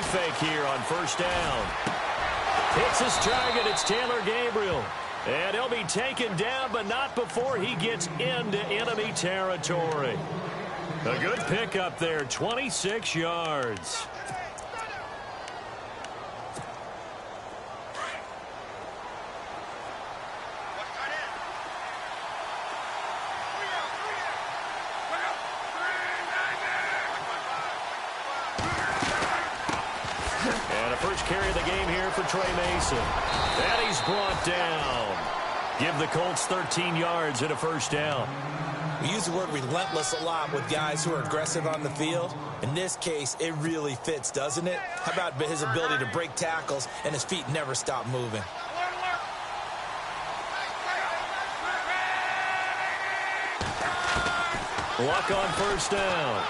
fake here on first down. Hits his target. It's Taylor Gabriel. And he'll be taken down, but not before he gets into enemy territory. A good pickup there, 26 yards. And a first carry of the game here for Trey Mason. And he's brought down. Give the Colts 13 yards and a first down. We use the word relentless a lot with guys who are aggressive on the field. In this case, it really fits, doesn't it? How about his ability to break tackles and his feet never stop moving? Luck on first down.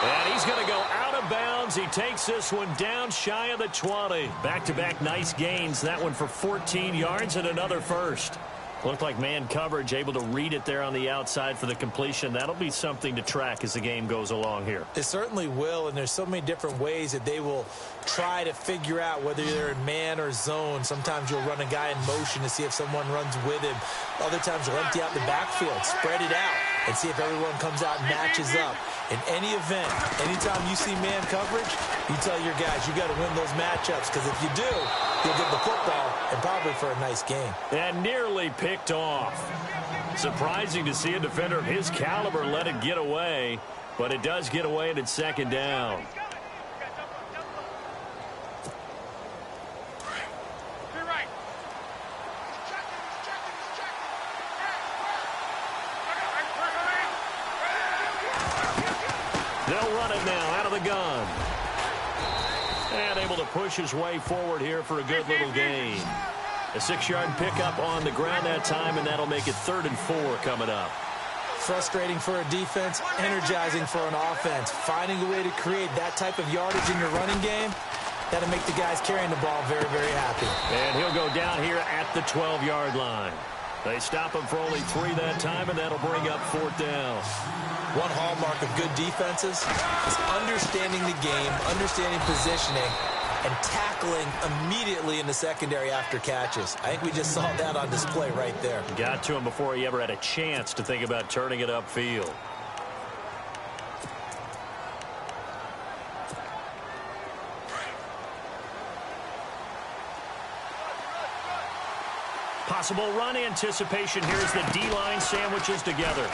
And he's going to go out of bounds. He takes this one down shy of the 20. Back-to-back nice gains. That one for 14 yards and another first. Looked like man coverage, able to read it there on the outside for the completion. That'll be something to track as the game goes along here. It certainly will, and there's so many different ways that they will try to figure out whether they're in man or zone. Sometimes you'll run a guy in motion to see if someone runs with him. Other times you'll empty out the backfield, spread it out, and see if everyone comes out and matches up. In any event, anytime you see man coverage, you tell your guys you got to win those matchups, because if you do, you'll get the football and probably for a nice game. And nearly picked off. Surprising to see a defender of his caliber let it get away, but it does get away and it's second down. They'll run it now out of the gun. And able to push his way forward here for a good little gain. A 6-yard pickup on the ground that time, and that'll make it 3rd and 4 coming up. Frustrating for a defense, energizing for an offense. Finding a way to create that type of yardage in your running game, that'll make the guys carrying the ball very, very happy. And he'll go down here at the 12-yard line. They stop him for only 3 that time, and that'll bring up 4th down. One hallmark of good defenses is understanding the game, understanding positioning, and tackling immediately in the secondary after catches. I think we just saw that on display right there. Got to him before he ever had a chance to think about turning it upfield. Possible run anticipation here as the D-line sandwiches together.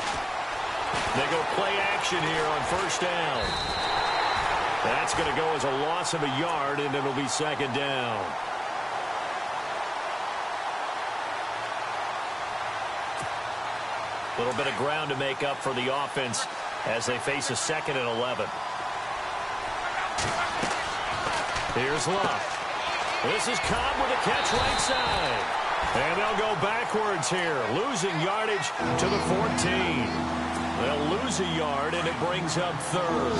They go play action here on first down. That's going to go as a loss of a yard, and it'll be second down. A little bit of ground to make up for the offense as they face a 2nd and 11. Here's Luck. This is Cobb with a catch right side. And they'll go backwards here, losing yardage to the 14. They'll lose a yard, and it brings up 3rd.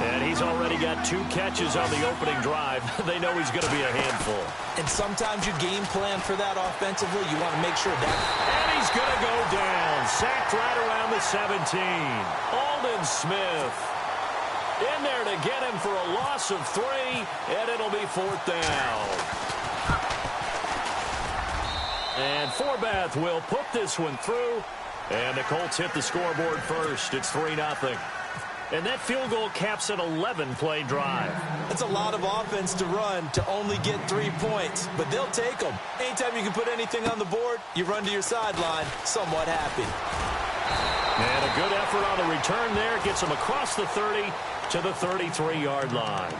And he's already got 2 catches on the opening drive. They know he's going to be a handful. And sometimes you game plan for that offensively. You want to make sure that... And he's going to go down. Sacked right around the 17. Aldon Smith in there to get him for a loss of 3, and it'll be 4th down. And Forbath will put this one through. And the Colts hit the scoreboard first. It's 3-0. And that field goal caps an 11-play drive. That's a lot of offense to run to only get 3 points, but they'll take them. Anytime you can put anything on the board, you run to your sideline somewhat happy. And a good effort on the return there. Gets them across the 30 to the 33-yard line.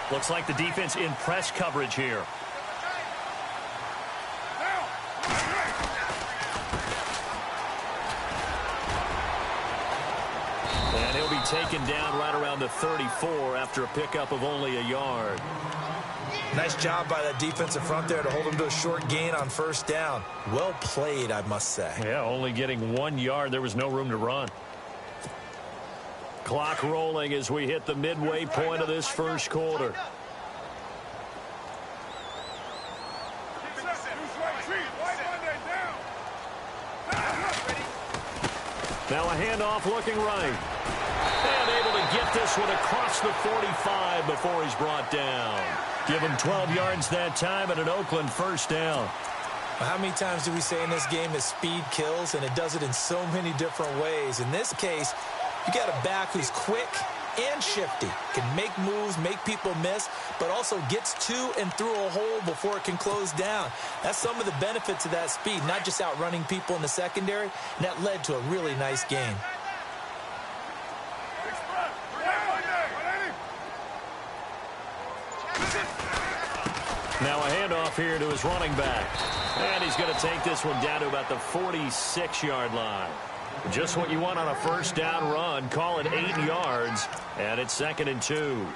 Looks like the defense in press coverage here. And he'll be taken down right around the 34 after a pickup of only a yard. Nice job by that defensive front there to hold him to a short gain on first down. Well played, I must say. Yeah, only getting 1 yard. There was no room to run. Clock rolling as we hit the midway point of this first quarter. Now a handoff looking right. And able to get this one across the 45 before he's brought down. Give him 12 yards that time and an Oakland first down. Well, how many times do we say in this game that speed kills, and it does it in so many different ways? In this case, you got a back who's quick and shifty, can make moves, make people miss, but also gets to and through a hole before it can close down. That's some of the benefits of that speed, not just outrunning people in the secondary, and that led to a really nice game. Now a handoff here to his running back. And he's going to take this one down to about the 46-yard line. Just what you want on a first down run. Call it 8 yards. And it's 2nd and 2.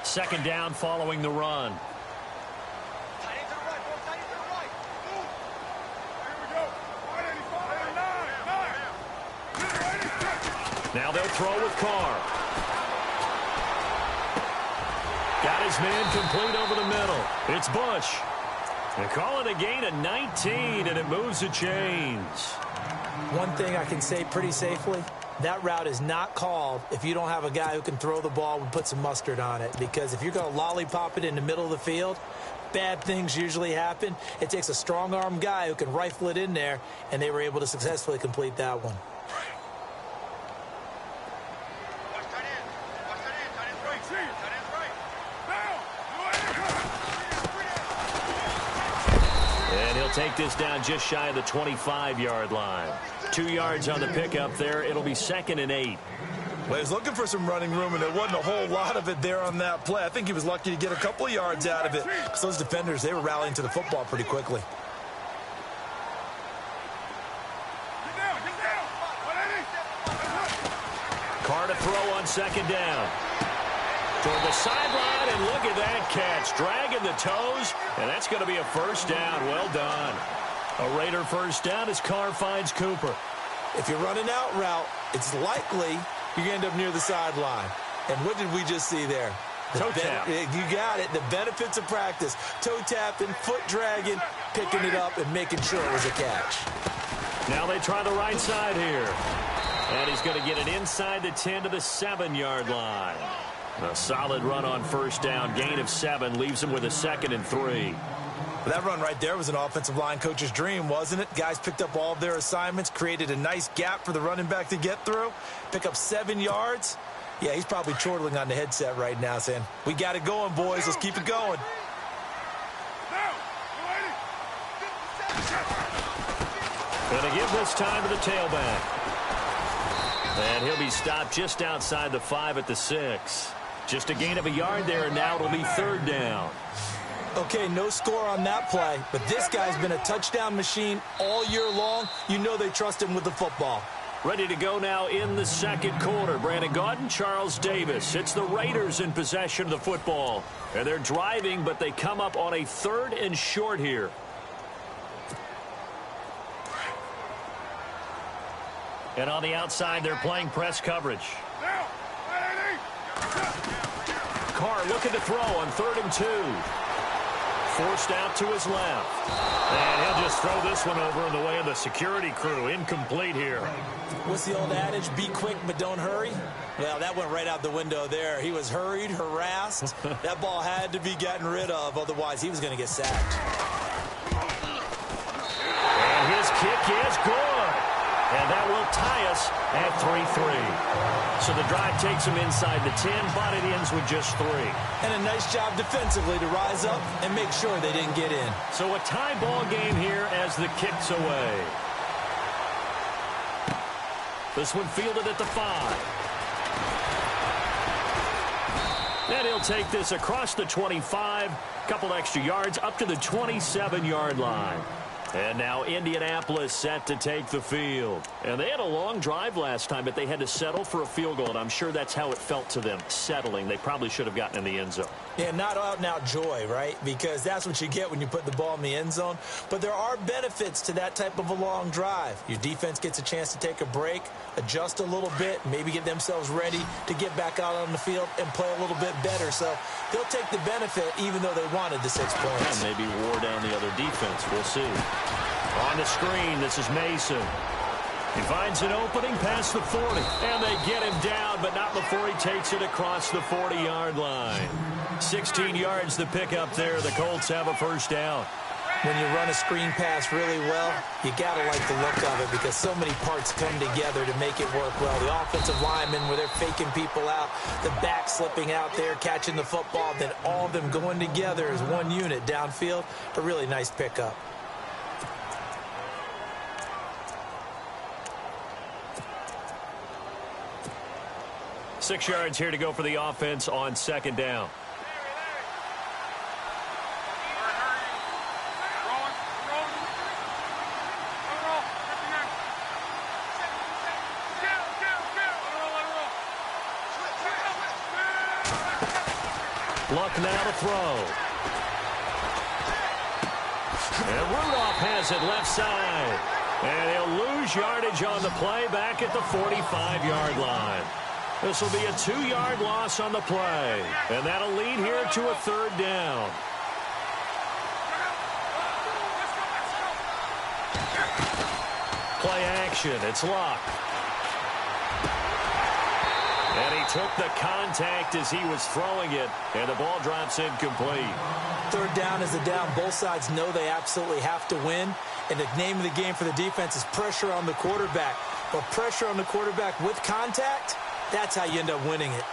Second down following the run. Now they'll throw with Carr. Got his man complete over the middle. It's Bush. They call it a gain of 19, and it moves the chains. One thing I can say pretty safely, that route is not called if you don't have a guy who can throw the ball and put some mustard on it. Because if you're going to lollipop it in the middle of the field, bad things usually happen. It takes a strong-arm guy who can rifle it in there, and they were able to successfully complete that one. Take this down just shy of the 25-yard line. 2 yards on the pickup there. It'll be 2nd and 8. Well, he was looking for some running room, and there wasn't a whole lot of it there on that play. I think he was lucky to get a couple of yards out of it, because those defenders, they were rallying to the football pretty quickly. Carr to throw on 2nd down. Toward the sideline, and look at that catch. Dragging the toes, and that's going to be a first down. Well done. A Raider first down as Carr finds Cooper. If you're running out route, it's likely you're going to end up near the sideline. And what did we just see there? Toe tap. You got it. The benefits of practice. Toe tapping, foot dragging, picking it up, and making sure it was a catch. Now they try the right side here. And he's going to get it inside the 10 to the 7-yard line. A solid run on first down. Gain of 7 leaves him with a 2nd and 3. Well, that run right there was an offensive line coach's dream, wasn't it? Guys picked up all of their assignments, created a nice gap for the running back to get through, pick up 7 yards. Yeah, he's probably chortling on the headset right now saying, we got it going, boys. Let's keep it going. Going to give this time to the tailback. And he'll be stopped just outside the 5 at the 6. Just a gain of a yard there, and now it'll be 3rd down. Okay, no score on that play, but this guy's been a touchdown machine all year long. You know they trust him with the football. Ready to go now in the 2nd quarter. Brandon Gaudin, Charles Davis. It's the Raiders in possession of the football. And they're driving, but they come up on a 3rd and short here. And on the outside, they're playing press coverage. Carr looking to throw on 3rd and 2. Forced out to his left. And he'll just throw this one over in the way of the security crew. Incomplete here. What's the old adage? Be quick, but don't hurry. Well, that went right out the window there. He was hurried, harassed. That ball had to be gotten rid of. Otherwise, he was going to get sacked. And his kick is good. And that will tie us at 3-3. So the drive takes him inside the 10, but it ends with just 3. And a nice job defensively to rise up and make sure they didn't get in. So a tie ball game here as the kick's away. This one fielded at the 5. And he'll take this across the 25. Couple extra yards up to the 27-yard line. And now Indianapolis set to take the field. And they had a long drive last time, but they had to settle for a field goal, and I'm sure that's how it felt to them, settling. They probably should have gotten in the end zone. Yeah, not out-and-out joy, right? Because that's what you get when you put the ball in the end zone. But there are benefits to that type of a long drive. Your defense gets a chance to take a break, adjust a little bit, maybe get themselves ready to get back out on the field and play a little bit better. So they'll take the benefit even though they wanted the 6 points. And maybe wore down the other defense. We'll see. On the screen, this is Mason. He finds an opening past the 40. And they get him down, but not before he takes it across the 40-yard line. 16 yards to pick up there. The Colts have a first down. When you run a screen pass really well, you got to like the look of it because so many parts come together to make it work well. The offensive linemen, where they're faking people out, the back slipping out there, catching the football, then all of them going together as one unit downfield. A really nice pickup. Six yards here to go for the offense on second down. Luck now to throw. And Rudolph has it left side. And he'll lose yardage on the play back at the 45-yard line. This will be a 2-yard loss on the play. And that'll lead here to a third down. Play action. It's Luck. And he took the contact as he was throwing it. And the ball drops incomplete. Third down is the down. Both sides know they absolutely have to win. And the name of the game for the defense is pressure on the quarterback. But pressure on the quarterback with contact, that's how you end up winning it.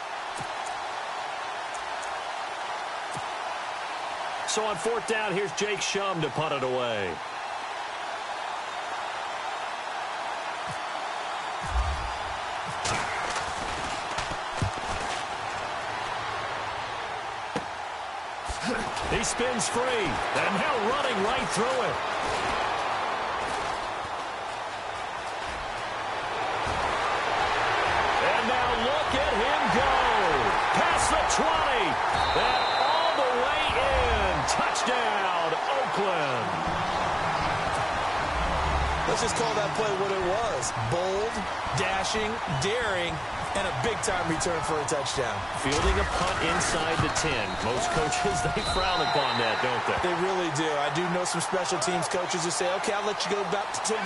So on fourth down, here's Jake Shum to punt it away. He spins free, and now running right through it. And now look at him go. Past the 20, and all the way in. Touchdown, Oakland. Let's just call that play what it was. Bold, dashing, daring, and a big-time return for a touchdown. Fielding a punt inside the 10. Most coaches, they frown upon that, don't they? They really do. I do know some special teams coaches who say, okay, I'll let you go about to 8,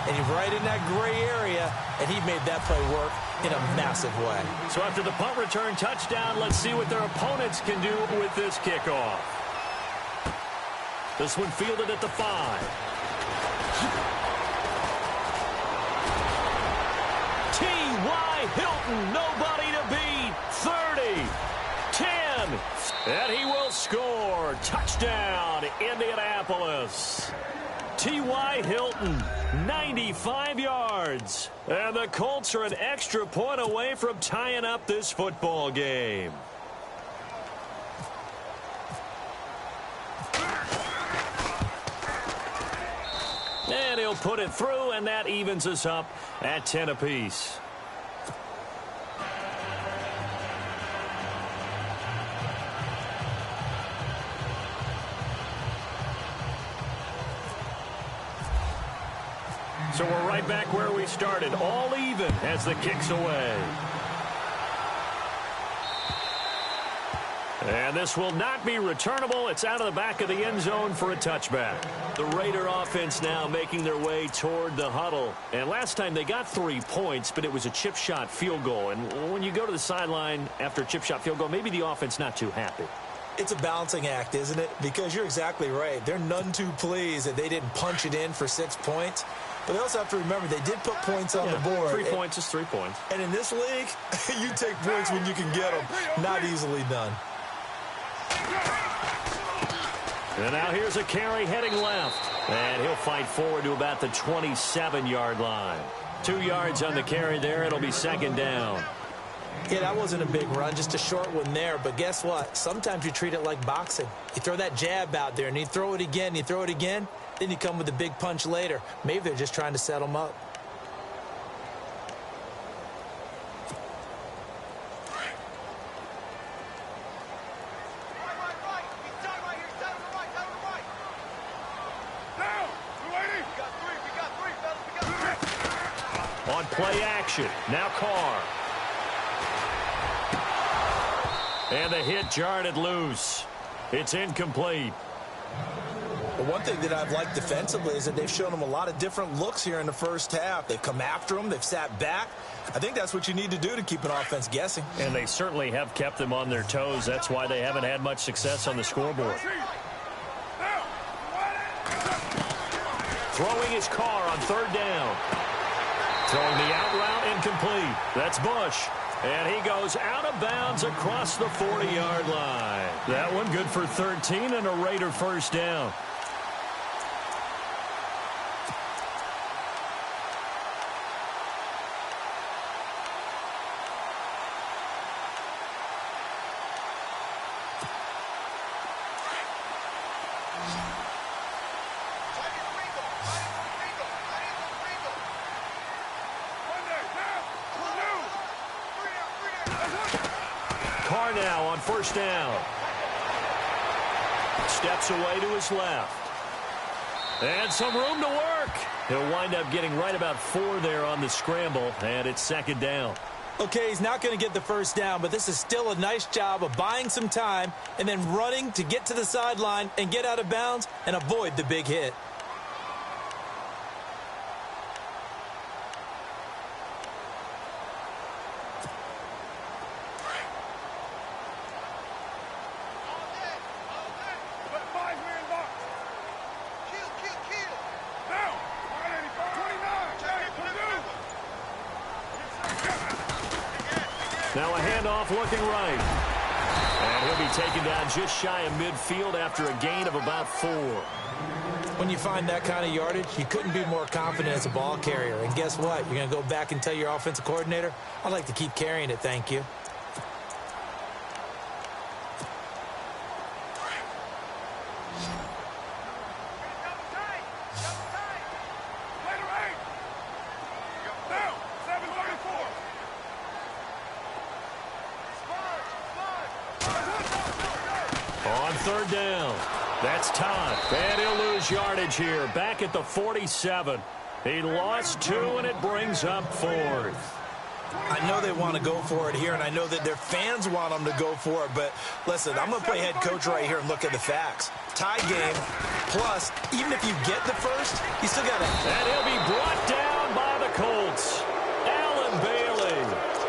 and you're right in that gray area, and he made that play work in a massive way. So after the punt return touchdown, let's see what their opponents can do with this kickoff. This one fielded at the 5. T.Y. Hilton, nobody to beat. 30, 10, and he will score. Touchdown, Indianapolis. T.Y. Hilton, 95 yards. And the Colts are an extra point away from tying up this football game. And he'll put it through, and that evens us up at 10 apiece. So we're right back where we started, all even as the kick's away. And this will not be returnable. It's out of the back of the end zone for a touchback. The Raider offense now making their way toward the huddle. And last time they got 3 points, but it was a chip shot field goal. And when you go to the sideline after a chip shot field goal, maybe the offense not too happy. It's a balancing act, isn't it? Because you're exactly right. They're none too pleased that they didn't punch it in for 6 points. But they also have to remember they did put points on the board. 3 points is 3 points. And in this league, you take points when you can get them. Not easily done. And now here's a carry heading left. And he'll fight forward to about the 27-yard line. 2 yards on the carry there. It'll be second down. Yeah, that wasn't a big run, just a short one there. But guess what? Sometimes you treat it like boxing. You throw that jab out there, and you throw it again, then you come with a big punch later. Maybe they're just trying to set them up. On play action, now Carr. And the hit jarred it loose. It's incomplete. The one thing that I've liked defensively is that they've shown them a lot of different looks here in the first half. They've come after them. They've sat back. I think that's what you need to do to keep an offense guessing. And they certainly have kept them on their toes. That's why they haven't had much success on the scoreboard. Throwing his Carr on third down. Throwing the out route incomplete. That's Bush. And he goes out of bounds across the 40-yard line. That one good for 13 and a Raider first down. Carr now on first down. Steps away to his left. And some room to work. He'll wind up getting right about 4 there on the scramble, and it's second down. Okay, he's not going to get the first down, but this is still a nice job of buying some time and then running to get to the sideline and get out of bounds and avoid the big hit. Now a handoff looking right. And he'll be taken down just shy of midfield after a gain of about 4. When you find that kind of yardage, you couldn't be more confident as a ball carrier. And guess what? You're going to go back and tell your offensive coordinator, I'd like to keep carrying it, thank you. On third down, that's Todd. And he'll lose yardage here, back at the 47. He lost 2, and it brings up 4th. I know they want to go for it here, and I know that their fans want them to go for it, but listen, I'm going to play head coach right here and look at the facts. Tie game, plus, even if you get the first, you still got to... And he'll be brought down by the Colts. Allen Bailey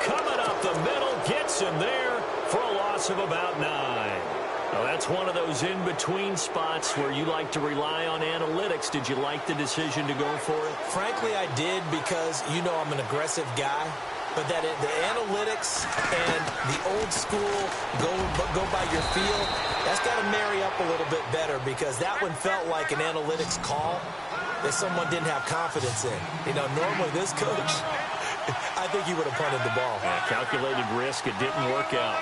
coming up the middle, gets him there for a loss of about 9. Well, that's one of those in-between spots where you like to rely on analytics. Did you like the decision to go for it? Frankly, I did because, you know, I'm an aggressive guy. But that the analytics and the old school go by your feel, that's got to marry up a little bit better because that one felt like an analytics call that someone didn't have confidence in. You know, normally this coach, I think he would have punted the ball. Yeah, calculated risk. It didn't work out.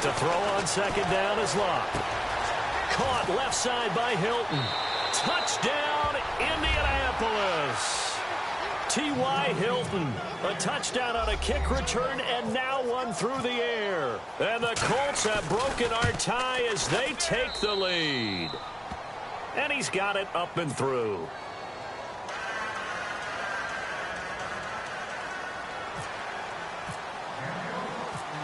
To throw on second down is Locke. Caught left side by Hilton. Touchdown, Indianapolis. T.Y. Hilton, a touchdown on a kick return, and now one through the air. And the Colts have broken our tie as they take the lead. And he's got it up and through.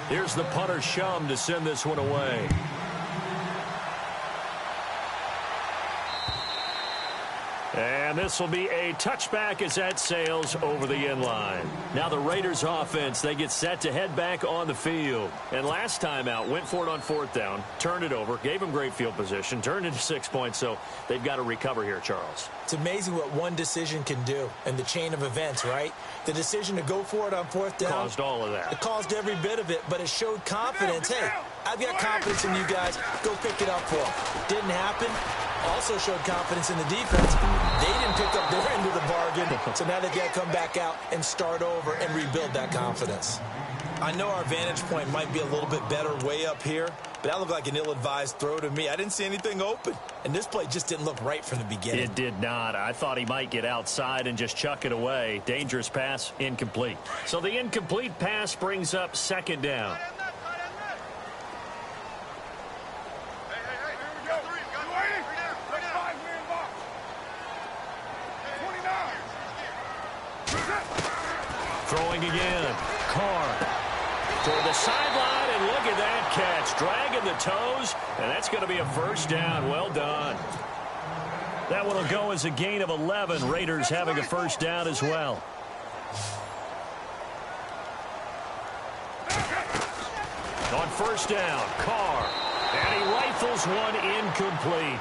Here's the punter Shum to send this one away. And this will be a touchback as that sails over the end line. Now the Raiders offense, they get set to head back on the field. And last time out, went for it on fourth down, turned it over, gave them great field position, turned into 6 points, so they've got to recover here, Charles. It's amazing what one decision can do in the chain of events, right? The decision to go for it on fourth down Caused all of that. It caused every bit of it, but it showed confidence. Hey, I've got confidence in you guys. Go pick it up for them. Didn't happen. Also showed confidence in the defense. They didn't pick up their end of the bargain, so now they've got to come back out and start over and rebuild that confidence. I know our vantage point might be a little bit better way up here, but that looked like an ill-advised throw to me. I didn't see anything open, and this play just didn't look right from the beginning. It did not. I thought he might get outside and just chuck it away. Dangerous pass, incomplete. So the incomplete pass brings up second down. Throwing again. Carr toward the sideline, and look at that catch. Dragging the toes, and that's going to be a first down. Well done. That one will go as a gain of 11. Raiders having a first down as well. On first down, Carr. And he rifles one incomplete.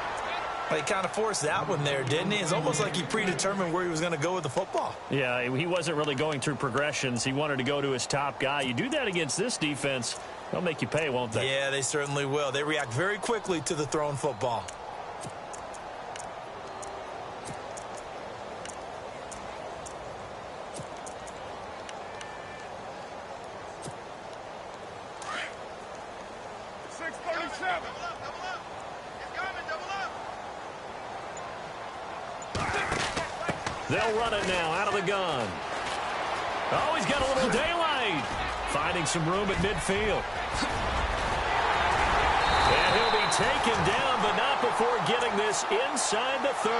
He kind of forced that one there, didn't he? It's almost like he predetermined where he was going to go with the football. Yeah, he wasn't really going through progressions. He wanted to go to his top guy. You do that against this defense, they'll make you pay, won't they? Yeah, they certainly will. They react very quickly to the thrown football. They'll run it now out of the gun. Oh, he's got a little daylight. Finding some room at midfield. And he'll be taken down, but not before getting this inside the 30.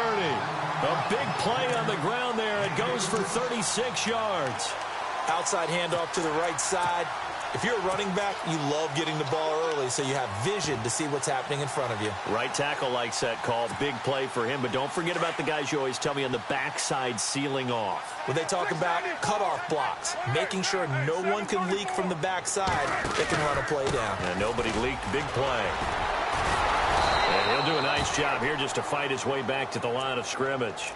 A big play on the ground there. It goes for 36 yards. Outside handoff to the right side. If you're a running back, you love getting the ball early so you have vision to see what's happening in front of you. Right tackle likes that call. Big play for him, but don't forget about the guys you always tell me on the backside sealing off. When they talk about cutoff blocks, making sure no one can leak from the backside, they can run a play down. And nobody leaked. Big play. And he'll do a nice job here just to fight his way back to the line of scrimmage.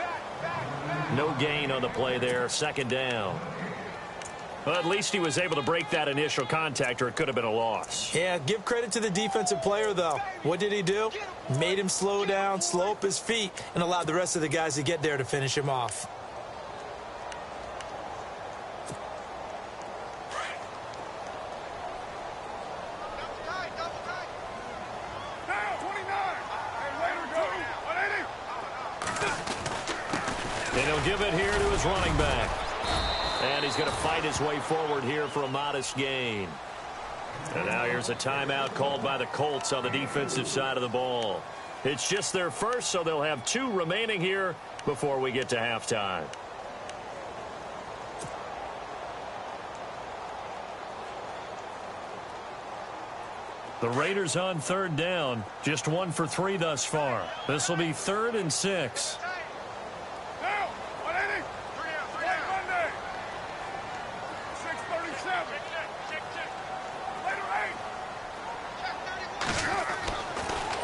No gain on the play there. Second down. Well, at least he was able to break that initial contact, or it could have been a loss. Yeah, give credit to the defensive player, though. What did he do? Made him slow down, slow up his feet, and allowed the rest of the guys to get there to finish him off. And he'll give it here to his running back. And he's going to fight his way forward here for a modest gain. And now here's a timeout called by the Colts on the defensive side of the ball. It's just their first, so they'll have 2 remaining here before we get to halftime. The Raiders on third down, just 1 for 3 thus far. This will be 3rd and 6.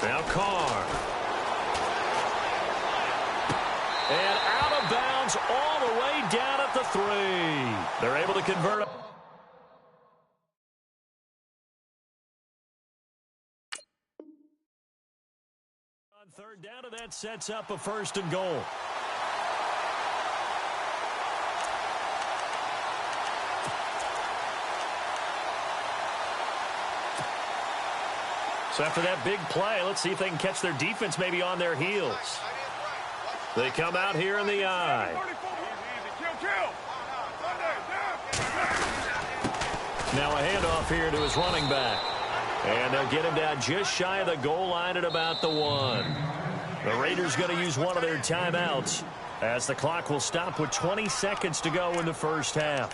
Now Carr. And out of bounds all the way down at the 3. They're able to convert it. On third down, and that sets up a 1st and goal. So after that big play, let's see if they can catch their defense maybe on their heels. They come out here in the eye. Now a handoff here to his running back. And they'll get him down just shy of the goal line at about the 1. The Raiders going to use one of their timeouts as the clock will stop with 20 seconds to go in the first half.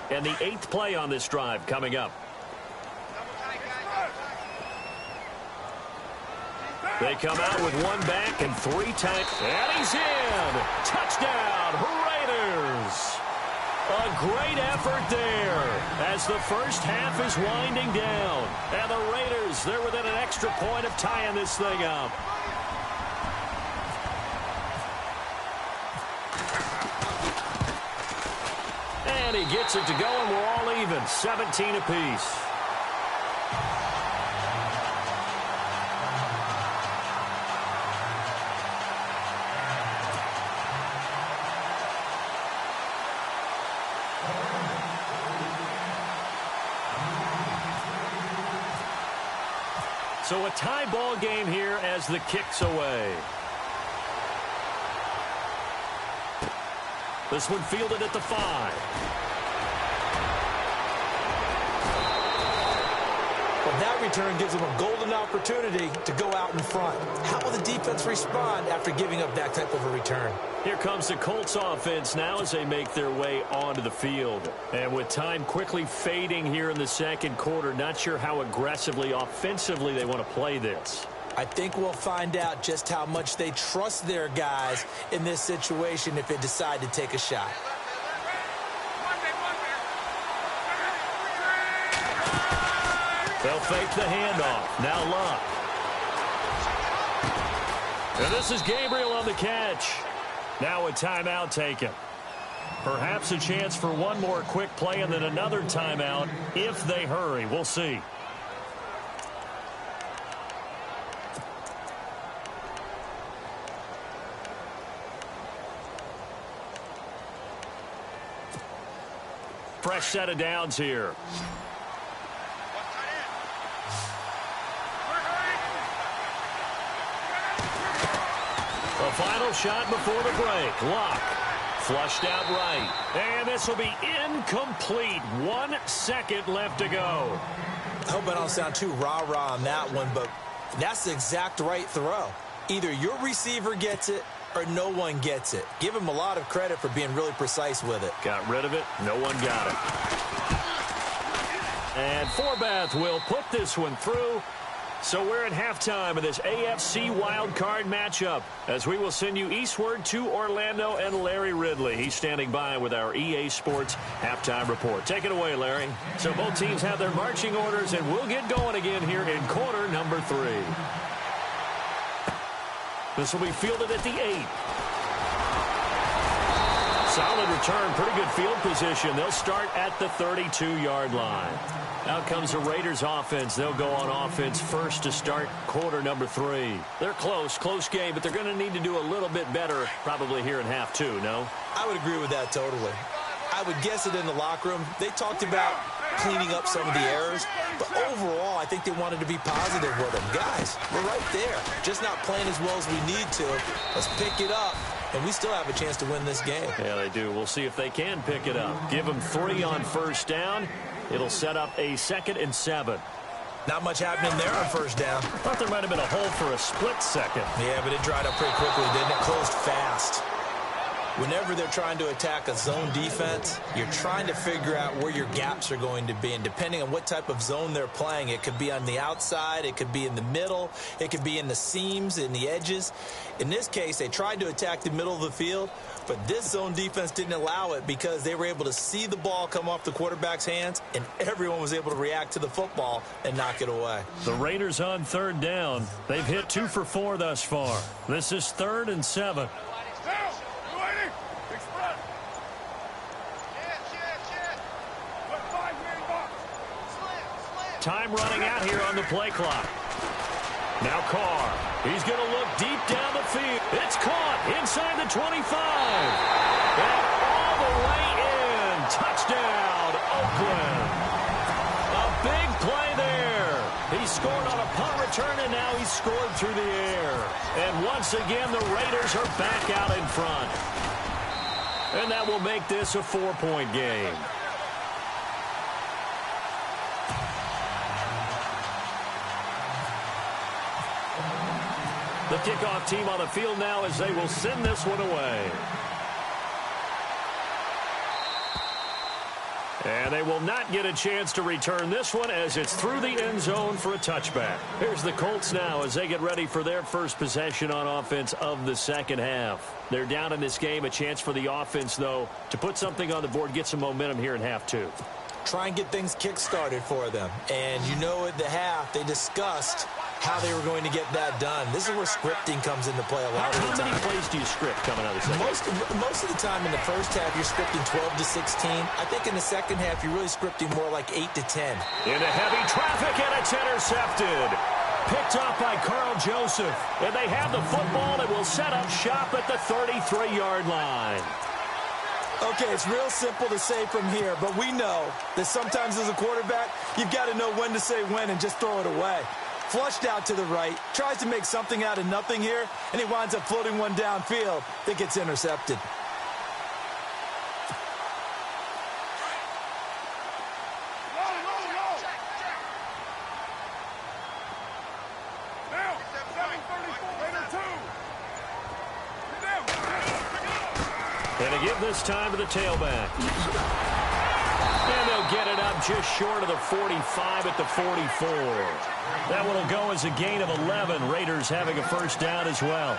And the 8th play on this drive coming up. They come out with 1 back and 3 tight. And he's in. Touchdown, Raiders. A great effort there as the first half is winding down. And the Raiders, they're within an extra point of tying this thing up. he gets it to go, and we're all even, 17 apiece. So a tie ball game here as the kick's away. This one fielded at the 5. Well, that return gives them a golden opportunity to go out in front. How will the defense respond after giving up that type of a return? Here comes the Colts offense now as they make their way onto the field. And with time quickly fading here in the second quarter, not sure how aggressively, offensively they want to play this. I think we'll find out just how much they trust their guys in this situation if they decide to take a shot. They'll fake the handoff. Now Luck. And this is Gabriel on the catch. Now a timeout taken. Perhaps a chance for one more quick play and then another timeout if they hurry. We'll see. Fresh set of downs here. The final shot before the break. Luck. Flushed out right. And this will be incomplete. 1 second left to go. I hope I don't sound too rah-rah on that one, but that's the exact right throw. Either your receiver gets it or no one gets it. Give him a lot of credit for being really precise with it. Got rid of it. No one got it. And Forbath will put this one through. So we're at halftime of this AFC wildcard matchup as we will send you eastward to Orlando and Larry Ridley. He's standing by with our EA Sports halftime report. Take it away, Larry. So both teams have their marching orders, and we'll get going again here in quarter number 3. This will be fielded at the 8. Solid return, pretty good field position. They'll start at the 32-yard line. Out comes the Raiders offense. They'll go on offense first to start quarter number 3. They're close game, but they're going to need to do a little bit better probably here in half 2, no? I would agree with that totally. I would guess it in the locker room. They talked about cleaning up some of the errors, but overall, I think they wanted to be positive with them. Guys, we're right there. Just not playing as well as we need to. Let's pick it up, and we still have a chance to win this game. Yeah, they do. We'll see if they can pick it up. Give them 3 on first down. It'll set up a 2nd and 7. Not much happening there on first down. Thought there might have been a hole for a split second. Yeah, but it dried up pretty quickly, didn't it? Closed fast. Whenever they're trying to attack a zone defense, you're trying to figure out where your gaps are going to be. And depending on what type of zone they're playing, it could be on the outside, it could be in the middle, it could be in the seams, in the edges. In this case, they tried to attack the middle of the field, but this zone defense didn't allow it because they were able to see the ball come off the quarterback's hands, and everyone was able to react to the football and knock it away. The Raiders on 3rd down. They've hit 2 for 4 thus far. This is 3rd and 7. Time running out here on the play clock. Now Carr. He's going to look deep down the field. It's caught inside the 25. And all the way in. Touchdown, Oakland. A big play there. He scored on a punt return, and now he's scored through the air. And once again, the Raiders are back out in front. And that will make this a 4-point game. The kickoff team on the field now as they will send this one away. And they will not get a chance to return this one as it's through the end zone for a touchback. Here's the Colts now as they get ready for their first possession on offense of the second half. They're down in this game. A chance for the offense, though, to put something on the board, get some momentum here in half 2. Try and get things kick-started for them. And you know at the half, they discussed how they were going to get that done. This is where scripting comes into play a lot of the time. How many plays do you script coming out of the second? Most of the time in the first half, you're scripting 12 to 16. I think in the second half, you're really scripting more like 8 to 10. Into heavy traffic, and it's intercepted. Picked up by Carl Joseph. And they have the football and will set up shop at the 33-yard line. Okay, it's real simple to say from here, but we know that sometimes as a quarterback, you've got to know when to say when and just throw it away. Flushed out to the right, tries to make something out of nothing here, and he winds up floating one downfield that gets intercepted. And to give this time to the tailback. And they'll get it up just short of the 45 at the 44. That one will go as a gain of 11. Raiders having a first down as well.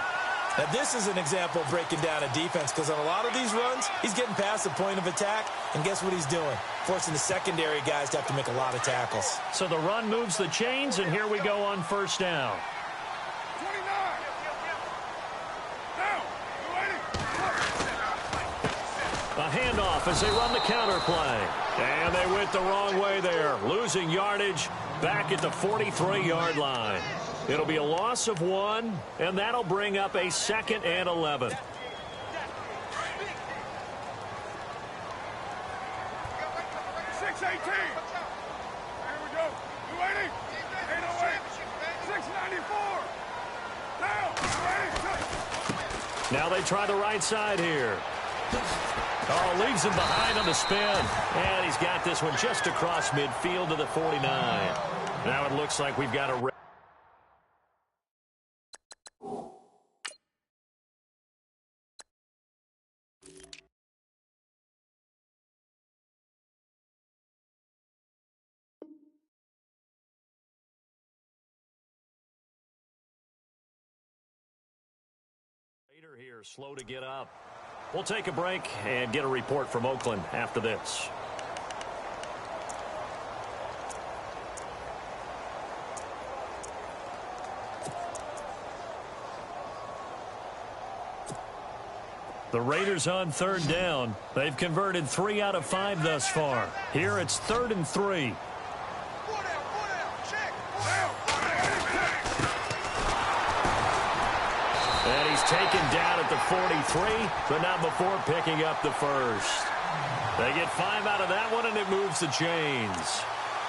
Now, this is an example of breaking down a defense because on a lot of these runs, he's getting past the point of attack, and guess what he's doing? Forcing the secondary guys to have to make a lot of tackles. So the run moves the chains, and here we go on first down. A handoff as they run the counter play. And they went the wrong way there, losing yardage back at the 43-yard line. It'll be a loss of 1, and that'll bring up a 2nd and 11. 6-18. Here we go. 280. 808. 694. Now, Now they try the right side here. Oh, leaves him behind on the spin. And he's got this one just across midfield to the 49. Now it looks like we've got a... here, slow to get up. We'll take a break and get a report from Oakland after this. The Raiders on 3rd down. They've converted 3 out of 5 thus far. Here it's 3rd and 3. And he's taken down at the 43, but not before picking up the first. They get 5 out of that one, and it moves the chains.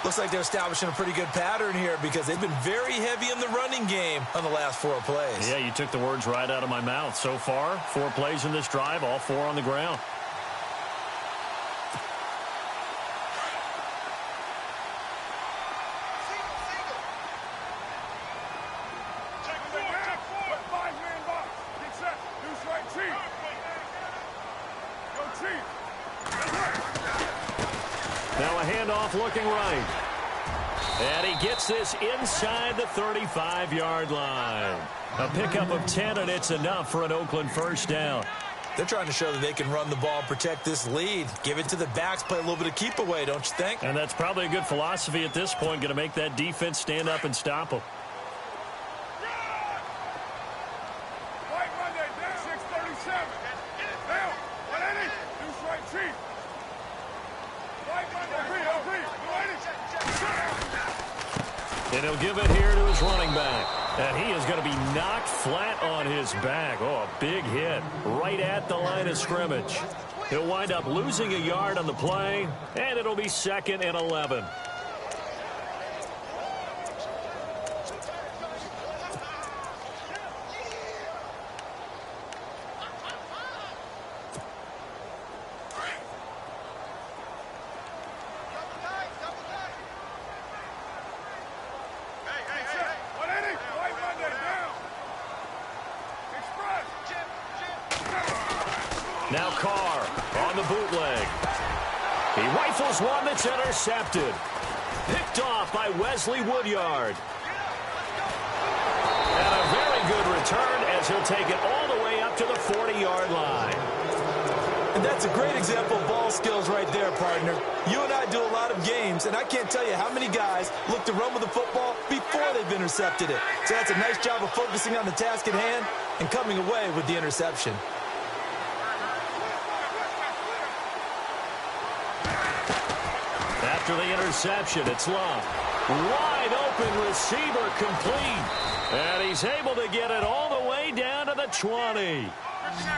Looks like they're establishing a pretty good pattern here because they've been very heavy in the running game on the last 4 plays. Yeah, you took the words right out of my mouth. So far, 4 plays in this drive, all 4 on the ground. Now a handoff looking right. And he gets this inside the 35-yard line. A pickup of 10, and it's enough for an Oakland first down. They're trying to show that they can run the ball, protect this lead. Give it to the backs, play a little bit of keep away, don't you think? And that's probably a good philosophy at this point, going to make that defense stand up and stop them. And he'll give it here to his running back. And he is going to be knocked flat on his back. Oh, a big hit right at the line of scrimmage. He'll wind up losing a yard on the play, and it'll be 2nd and 11. Now Carr on the bootleg. He rifles one that's intercepted. Picked off by Wesley Woodyard. And a very good return as he'll take it all the way up to the 40-yard line. And that's a great example of ball skills right there, partner. You and I do a lot of games, and I can't tell you how many guys look to run with the football before they've intercepted it. So that's a nice job of focusing on the task at hand and coming away with the interception. After the interception, it's Love. Wide open receiver complete. And he's able to get it all the way down to the 20.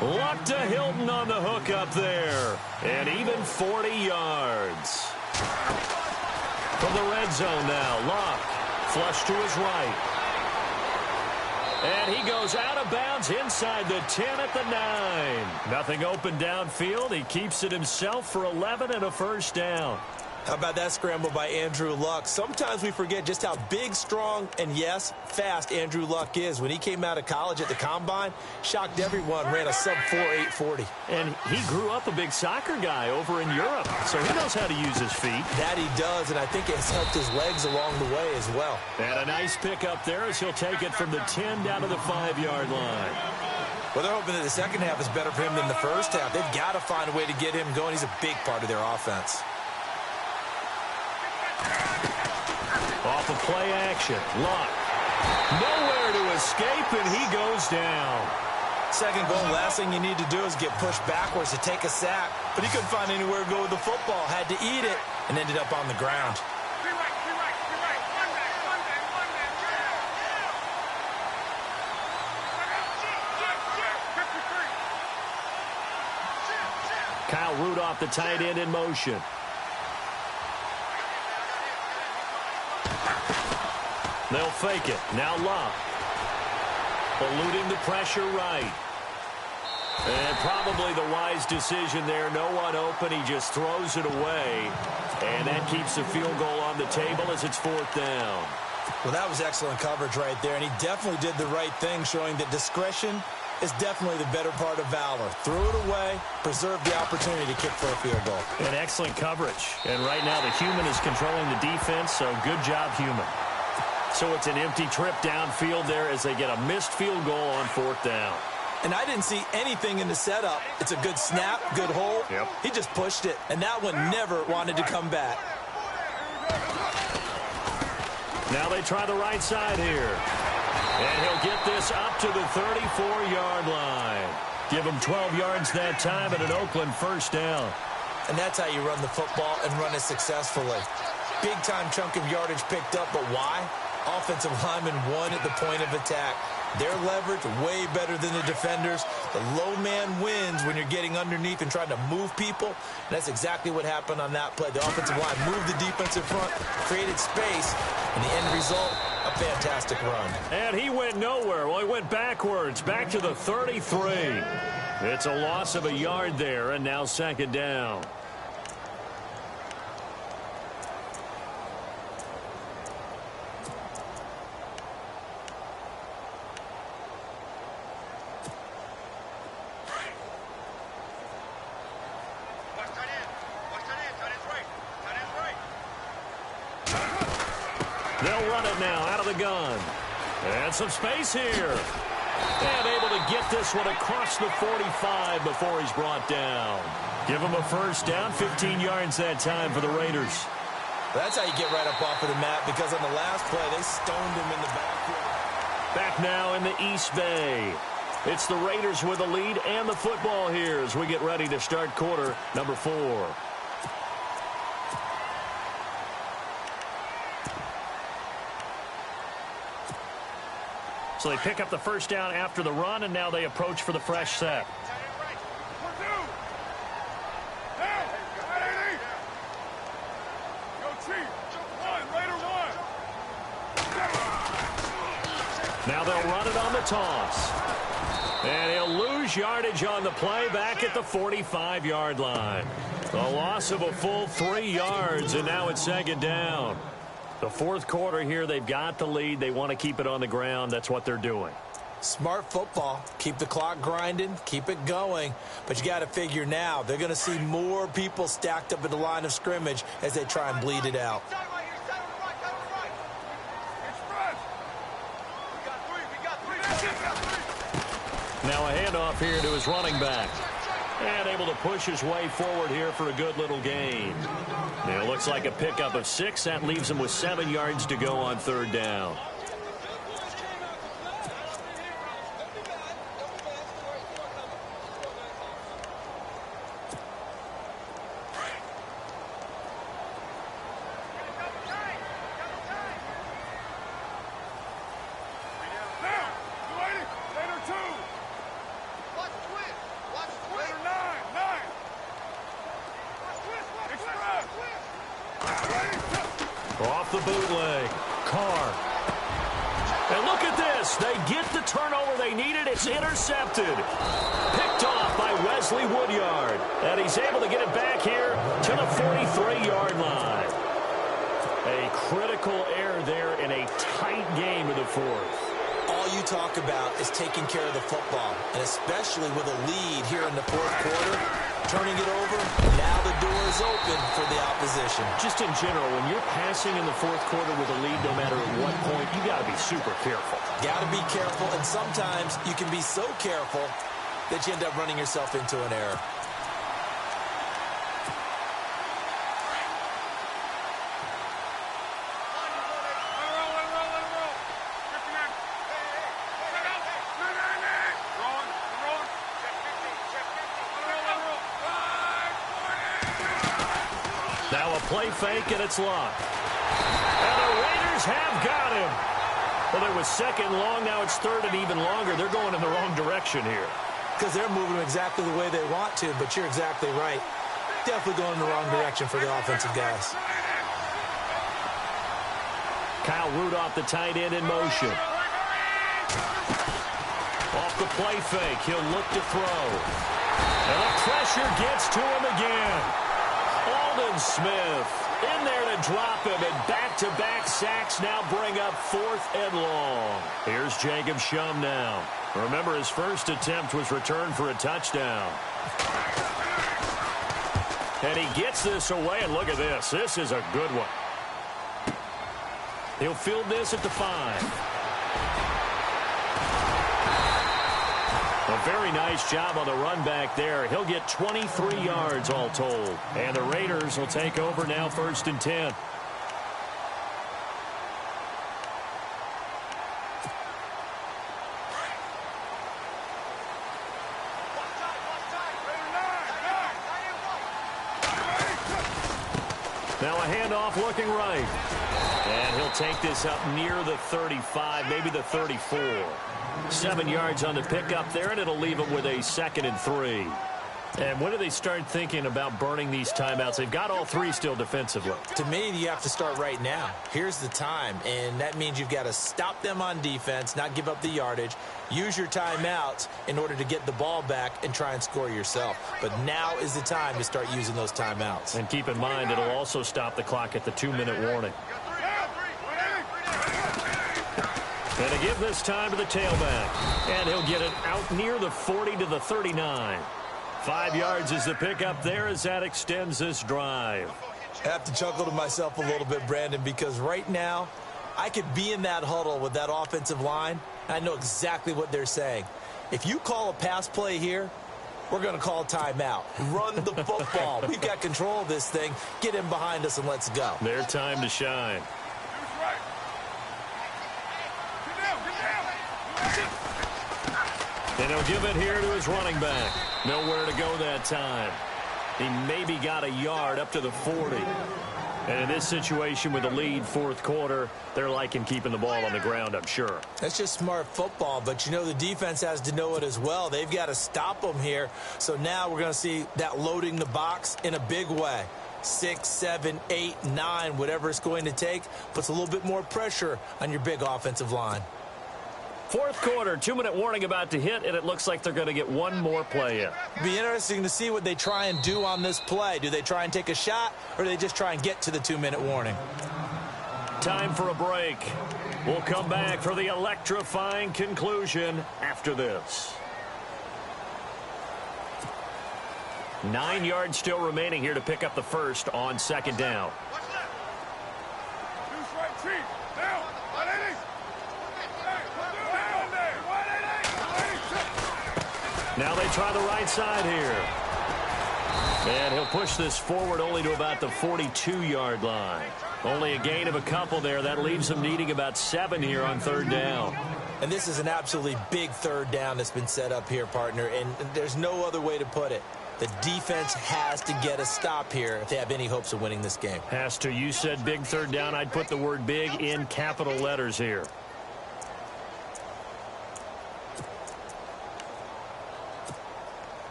Luck to Hilton on the hook up there. And even 40 yards. From the red zone now, Luck. Flush to his right. And he goes out of bounds inside the 10 at the 9. Nothing open downfield. He keeps it himself for 11 and a first down. How about that scramble by Andrew Luck? Sometimes we forget just how big, strong, and yes, fast Andrew Luck is. When he came out of college at the Combine, shocked everyone, ran a sub-4 840. And he grew up a big soccer guy over in Europe, so he knows how to use his feet. That he does, and I think it's helped his legs along the way as well. And a nice pick up there as he'll take it from the 10 down to the 5-yard line. Well, they're hoping that the second half is better for him than the first half. They've got to find a way to get him going. He's a big part of their offense. Off of play action, Luck. Nowhere to escape, and he goes down. Second goal, last thing you need to do is get pushed backwards to take a sack. But he couldn't find anywhere to go with the football. Had to eat it and ended up on the ground. Kyle Rudolph, the tight end, in motion. They'll fake it. Now Luck. Eluding the pressure right. And probably the wise decision there. No one open. He just throws it away. And that keeps the field goal on the table as it's 4th down. Well, that was excellent coverage right there. And he definitely did the right thing, showing that discretion is definitely the better part of valor. Threw it away, preserved the opportunity to kick for a field goal. And excellent coverage. And right now the human is controlling the defense, so good job, human. So it's an empty trip downfield there as they get a missed field goal on 4th down. And I didn't see anything in the setup. It's a good snap, good hold. Yep. He just pushed it, and that one never wanted to come back. Now they try the right side here. And he'll get this up to the 34-yard line. Give him 12 yards that time and an Oakland first down. And that's how you run the football and run it successfully. Big-time chunk of yardage picked up, but why? Offensive linemen won at the point of attack. Their leverage way better than the defenders. The low man wins when you're getting underneath and trying to move people. And that's exactly what happened on that play. The offensive line moved the defensive front, created space, and the end result, a fantastic run. And he went nowhere. Well, he went backwards, back to the 33. It's a loss of a yard there, and now 2nd down. They'll run it now out of the gun. And some space here. And able to get this one across the 45 before he's brought down. Give him a first down, 15 yards that time for the Raiders. That's how you get right up off of the mat, because on the last play, they stoned him in the backfield. Back now in the East Bay. It's the Raiders with the lead and the football here as we get ready to start quarter number 4. So they pick up the first down after the run, and now they approach for the fresh set. Now they'll run it on the toss. And he'll lose yardage on the play back at the 45-yard line. A loss of a full 3 yards, and now it's 2nd down. The 4th quarter here, they've got the lead. They want to keep it on the ground. That's what they're doing. Smart football. Keep the clock grinding. Keep it going. But you got to figure now, they're going to see more people stacked up at the line of scrimmage as they try and bleed it out. Now a handoff here to his running back. And able to push his way forward here for a good little gain. Now it looks like a pickup of 6. That leaves him with 7 yards to go on third down. Off the bootleg. Carr. And look at this. They get the turnover they needed. It's intercepted. Picked off by Wesley Woodyard. And he's able to get it back here to the 43-yard line. A critical error there in a tight game of the fourth. All you talk about is taking care of the football, and especially with a lead here in the fourth quarter, turning it over, now the door is open for the opposition. Just in general, when you're passing in the fourth quarter with a lead, no matter at what point, you got to be super careful. Got to be careful, and sometimes you can be so careful that you end up running yourself into an error. Now a play fake, and it's locked. And the Raiders have got him. Well, it was second long. Now it's third and even longer. They're going in the wrong direction here. Because they're moving exactly the way they want to, but you're exactly right. Definitely going in the wrong direction for the offensive guys. Kyle Rudolph, the tight end, in motion. Off the play fake. He'll look to throw. And the pressure gets to him again. Aldon Smith in there to drop him, and back-to-back sacks now bring up 4th and long. Here's Jacob Shum now. Remember, his first attempt was returned for a touchdown. And he gets this away, and look at this. This is a good one. He'll field this at the 5. A very nice job on the run back there. He'll get 23 yards all told. And the Raiders will take over now, 1st and 10. Now a handoff looking right. And he'll take this up near the 35, maybe the 34. 7 yards on the pickup there, and it'll leave them with a 2nd and 3. And when do they start thinking about burning these timeouts? They've got all 3 still defensively. To me, you have to start right now. Here's the time, and that means you've got to stop them on defense, not give up the yardage, use your timeouts in order to get the ball back and try and score yourself. But now is the time to start using those timeouts. And keep in mind, it'll also stop the clock at the 2-minute warning. And to give this time to the tailback. And he'll get it out near the 40 to the 39. 5 yards is the pickup there as that extends this drive. I have to chuckle to myself a little bit, Brandon, because right now I could be in that huddle with that offensive line. I know exactly what they're saying. If you call a pass play here, we're going to call timeout. Run the football. We've got control of this thing. Get in behind us and let's go. Their time to shine. And he'll give it here to his running back. Nowhere to go that time. He maybe got a yard up to the 40. And in this situation with the lead, 4th quarter, they're liking keeping the ball on the ground, I'm sure. That's just smart football, but you know the defense has to know it as well. They've got to stop them here. So now we're going to see that loading the box in a big way. 6, 7, 8, 9, whatever it's going to take, puts a little bit more pressure on your big offensive line. 4th quarter, 2-minute warning about to hit, and it looks like they're going to get one more play in. Be interesting to see what they try and do on this play. Do they try and take a shot, or do they just try and get to the 2-minute warning? Time for a break. We'll come back for the electrifying conclusion after this. 9 yards still remaining here to pick up the first on 2nd down. Now they try the right side here. And he'll push this forward only to about the 42-yard line. Only a gain of a couple there. That leaves them needing about 7 here on third down. And this is an absolutely big third down that's been set up here, partner, and there's no other way to put it. The defense has to get a stop here if they have any hopes of winning this game. Has to. You said big third down. I'd put the word big in capital letters here.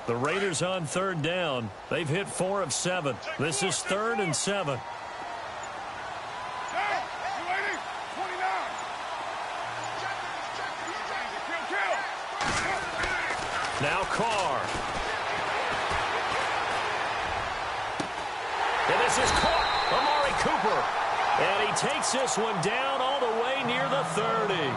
The Raiders on third down. They've hit 4 of 7. This is 3rd and 7. Now Carr. And this is caught. Amari Cooper. And he takes this one down all the way near the 30.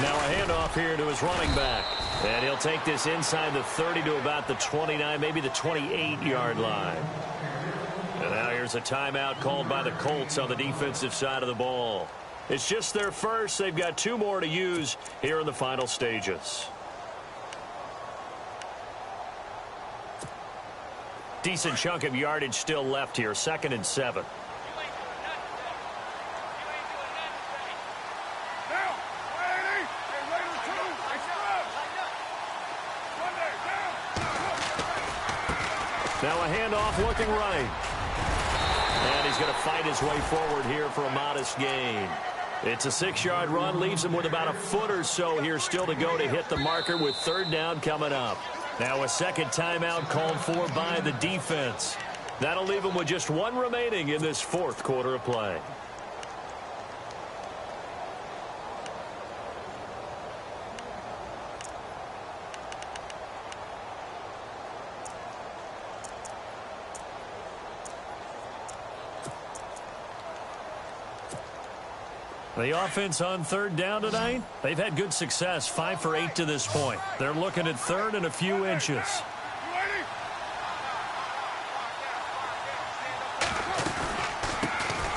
Now a handoff here to his running back. And he'll take this inside the 30 to about the 29, maybe the 28-yard line. And now here's a timeout called by the Colts on the defensive side of the ball. It's just their first. They've got 2 more to use here in the final stages. Decent chunk of yardage still left here. 2nd and 7. Now a handoff looking right. And he's going to fight his way forward here for a modest gain. It's a 6-yard run. Leaves him with about a foot or so here still to go to hit the marker with third down coming up. Now a second timeout called for by the defense. That'll leave him with just 1 remaining in this 4th quarter of play. The offense on third down tonight, they've had good success, 5 for 8 to this point. They're looking at 3rd and a few inches.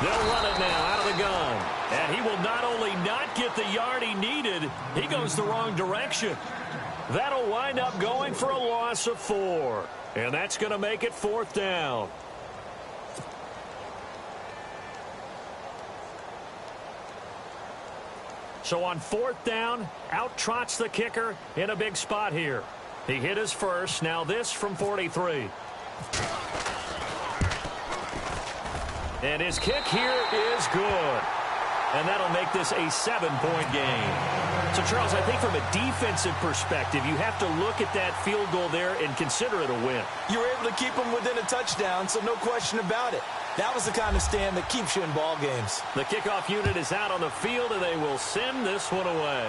They'll run it now out of the gun. And he will not only not get the yard he needed, he goes the wrong direction. That'll wind up going for a loss of 4. And that's going to make it 4th down. So on 4th down, out trots the kicker in a big spot here. He hit his first. Now this from 43. And his kick here is good. And that'll make this a 7-point game. So, Charles, I think from a defensive perspective, you have to look at that field goal there and consider it a win. You were able to keep them within a touchdown, so no question about it. That was the kind of stand that keeps you in ball games. The kickoff unit is out on the field, and they will send this one away.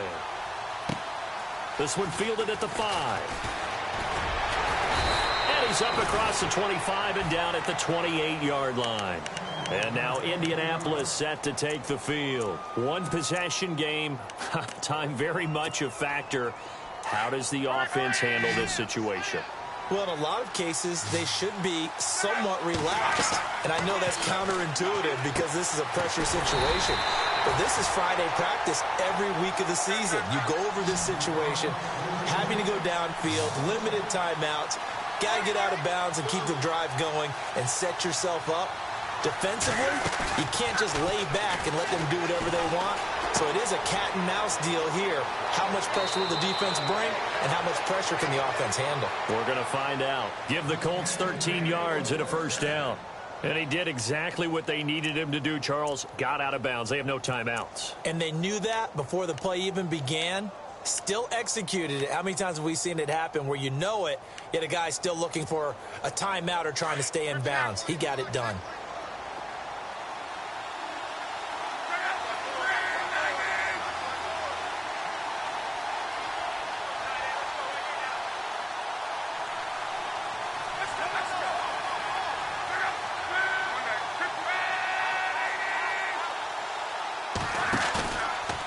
This one fielded at the 5. And he's up across the 25 and down at the 28-yard line. And now Indianapolis set to take the field. 1 possession game. Time very much a factor. How does the offense handle this situation? Well, in a lot of cases, they should be somewhat relaxed. And I know that's counterintuitive because this is a pressure situation. But this is Friday practice every week of the season. You go over this situation, having to go downfield, limited timeouts, got to get out of bounds and keep the drive going and set yourself up. Defensively, you can't just lay back and let them do whatever they want. So it is a cat-and-mouse deal here. How much pressure will the defense bring, and how much pressure can the offense handle? We're going to find out. Give the Colts 13 yards and a first down. And he did exactly what they needed him to do, Charles. Got out of bounds. They have no timeouts. And they knew that before the play even began. Still executed it. How many times have we seen it happen where you know it, yet a guy's still looking for a timeout or trying to stay in bounds? He got it done.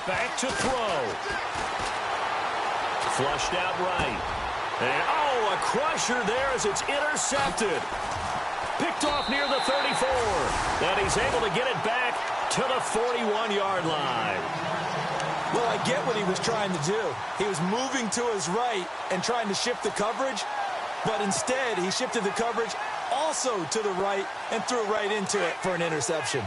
back to throw. Flushed out right. And, oh, a crusher there as it's intercepted. Picked off near the 34. And he's able to get it back to the 41-yard line. Well, I get what he was trying to do. He was moving to his right and trying to shift the coverage, but instead he shifted the coverage also to the right and threw right into it for an interception.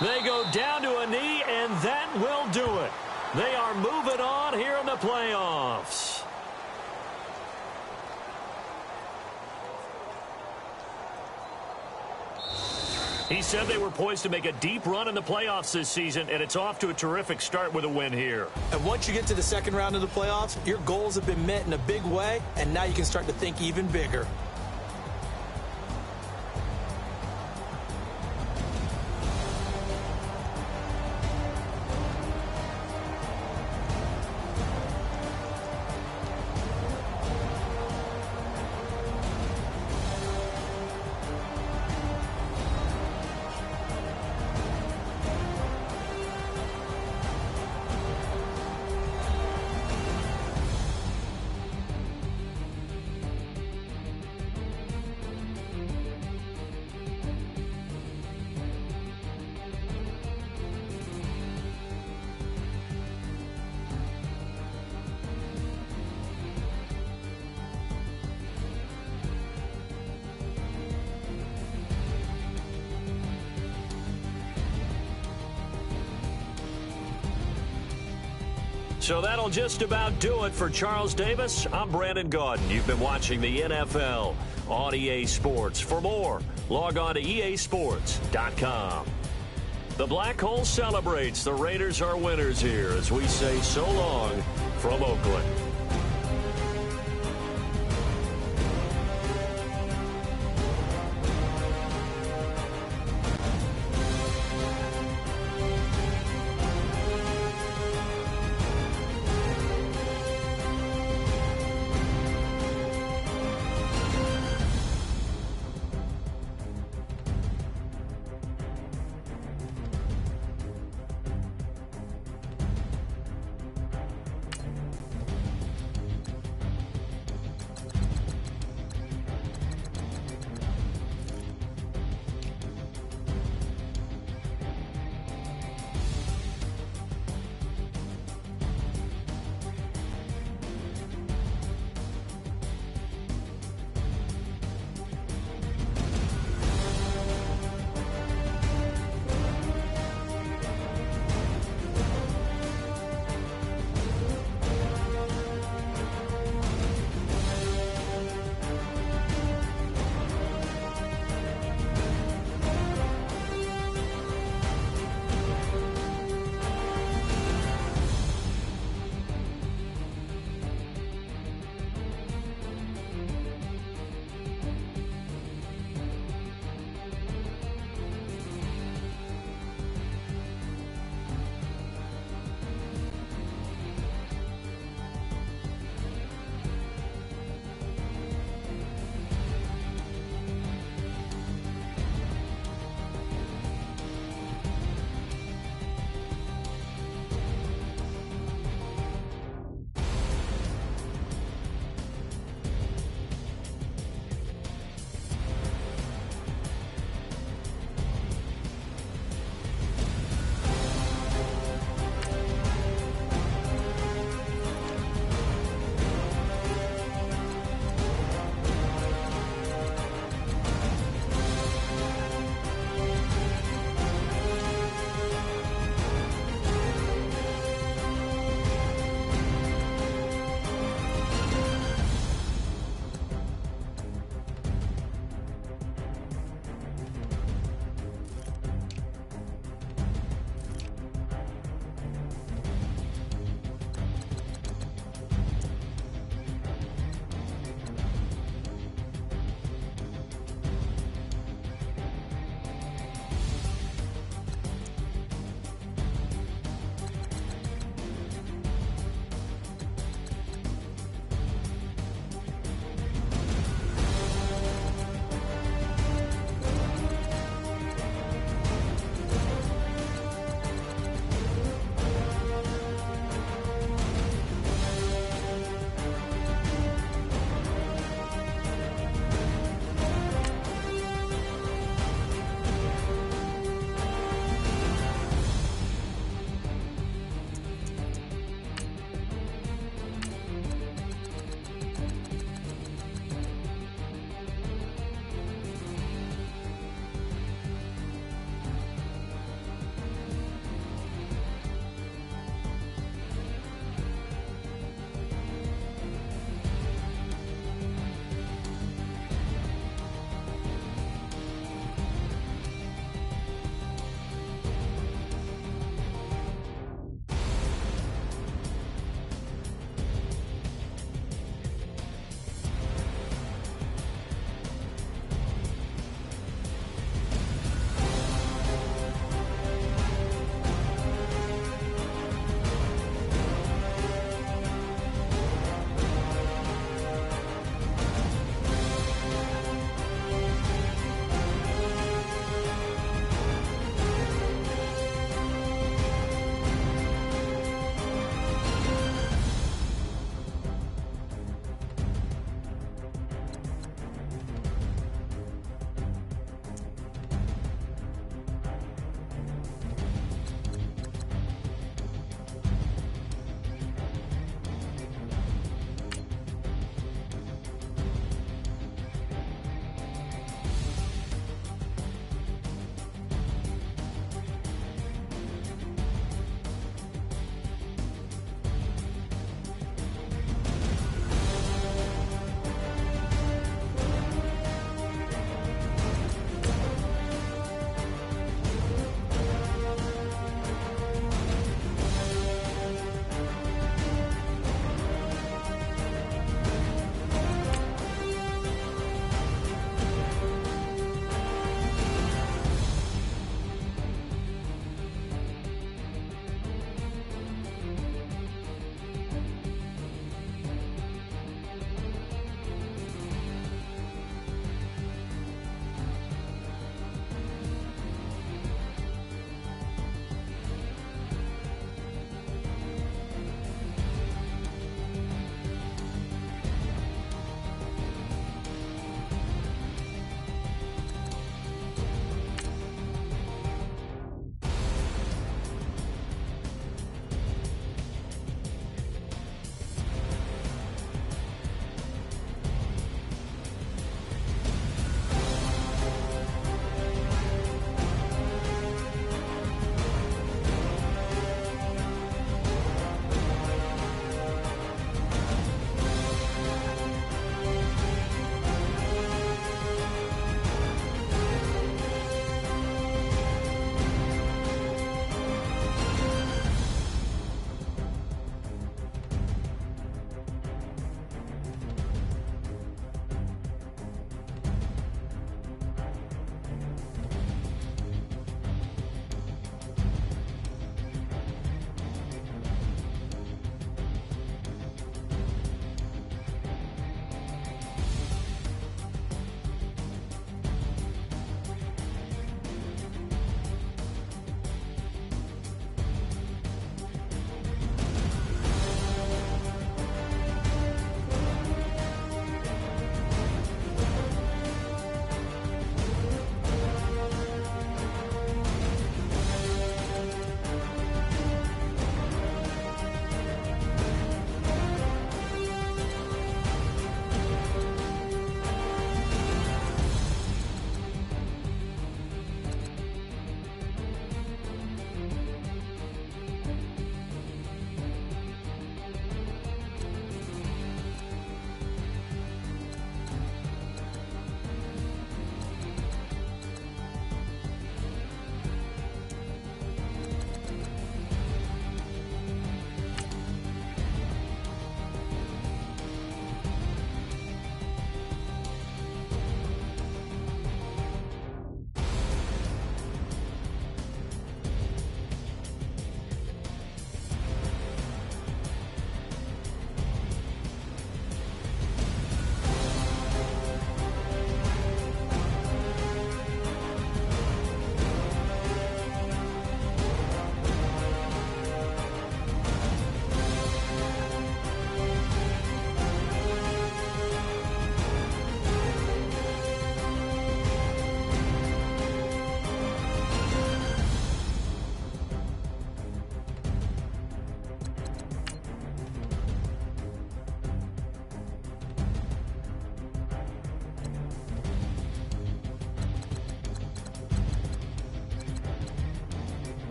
They go down to a knee, and that will do it. They are moving on here in the playoffs. He said they were poised to make a deep run in the playoffs this season, and it's off to a terrific start with a win here. And once you get to the second round of the playoffs, your goals have been met in a big way, and now you can start to think even bigger. So that'll just about do it for Charles Davis. I'm Brandon Gaudin. You've been watching the NFL on EA Sports. For more, log on to easports.com. The Black Hole celebrates. The Raiders are winners here as we say so long from Oakland.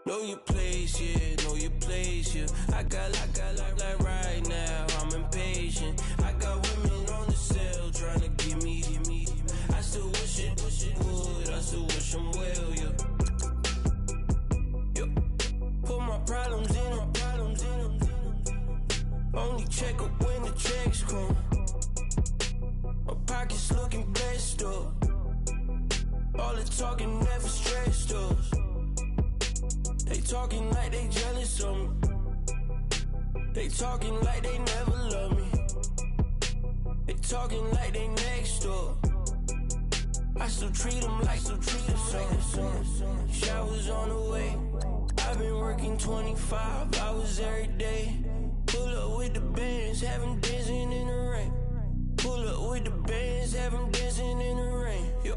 Know your place, yeah, know your place, yeah. I got like right now, I'm impatient. I got women on the cell trying to give me. I still wish it would, I still wish I'm well, yeah. Put my problems in. Only check up when the checks come. My pockets looking blessed up. All the talking never stressed us. They talking like they jealous of me. They talking like they never love me. They talking like they next door. I still treat them like some. Showers on the way. I've been working 25 hours every day. Pull up with the bands, have them dancing in the rain. Pull up with the bands, have them dancing in the rain. Yo.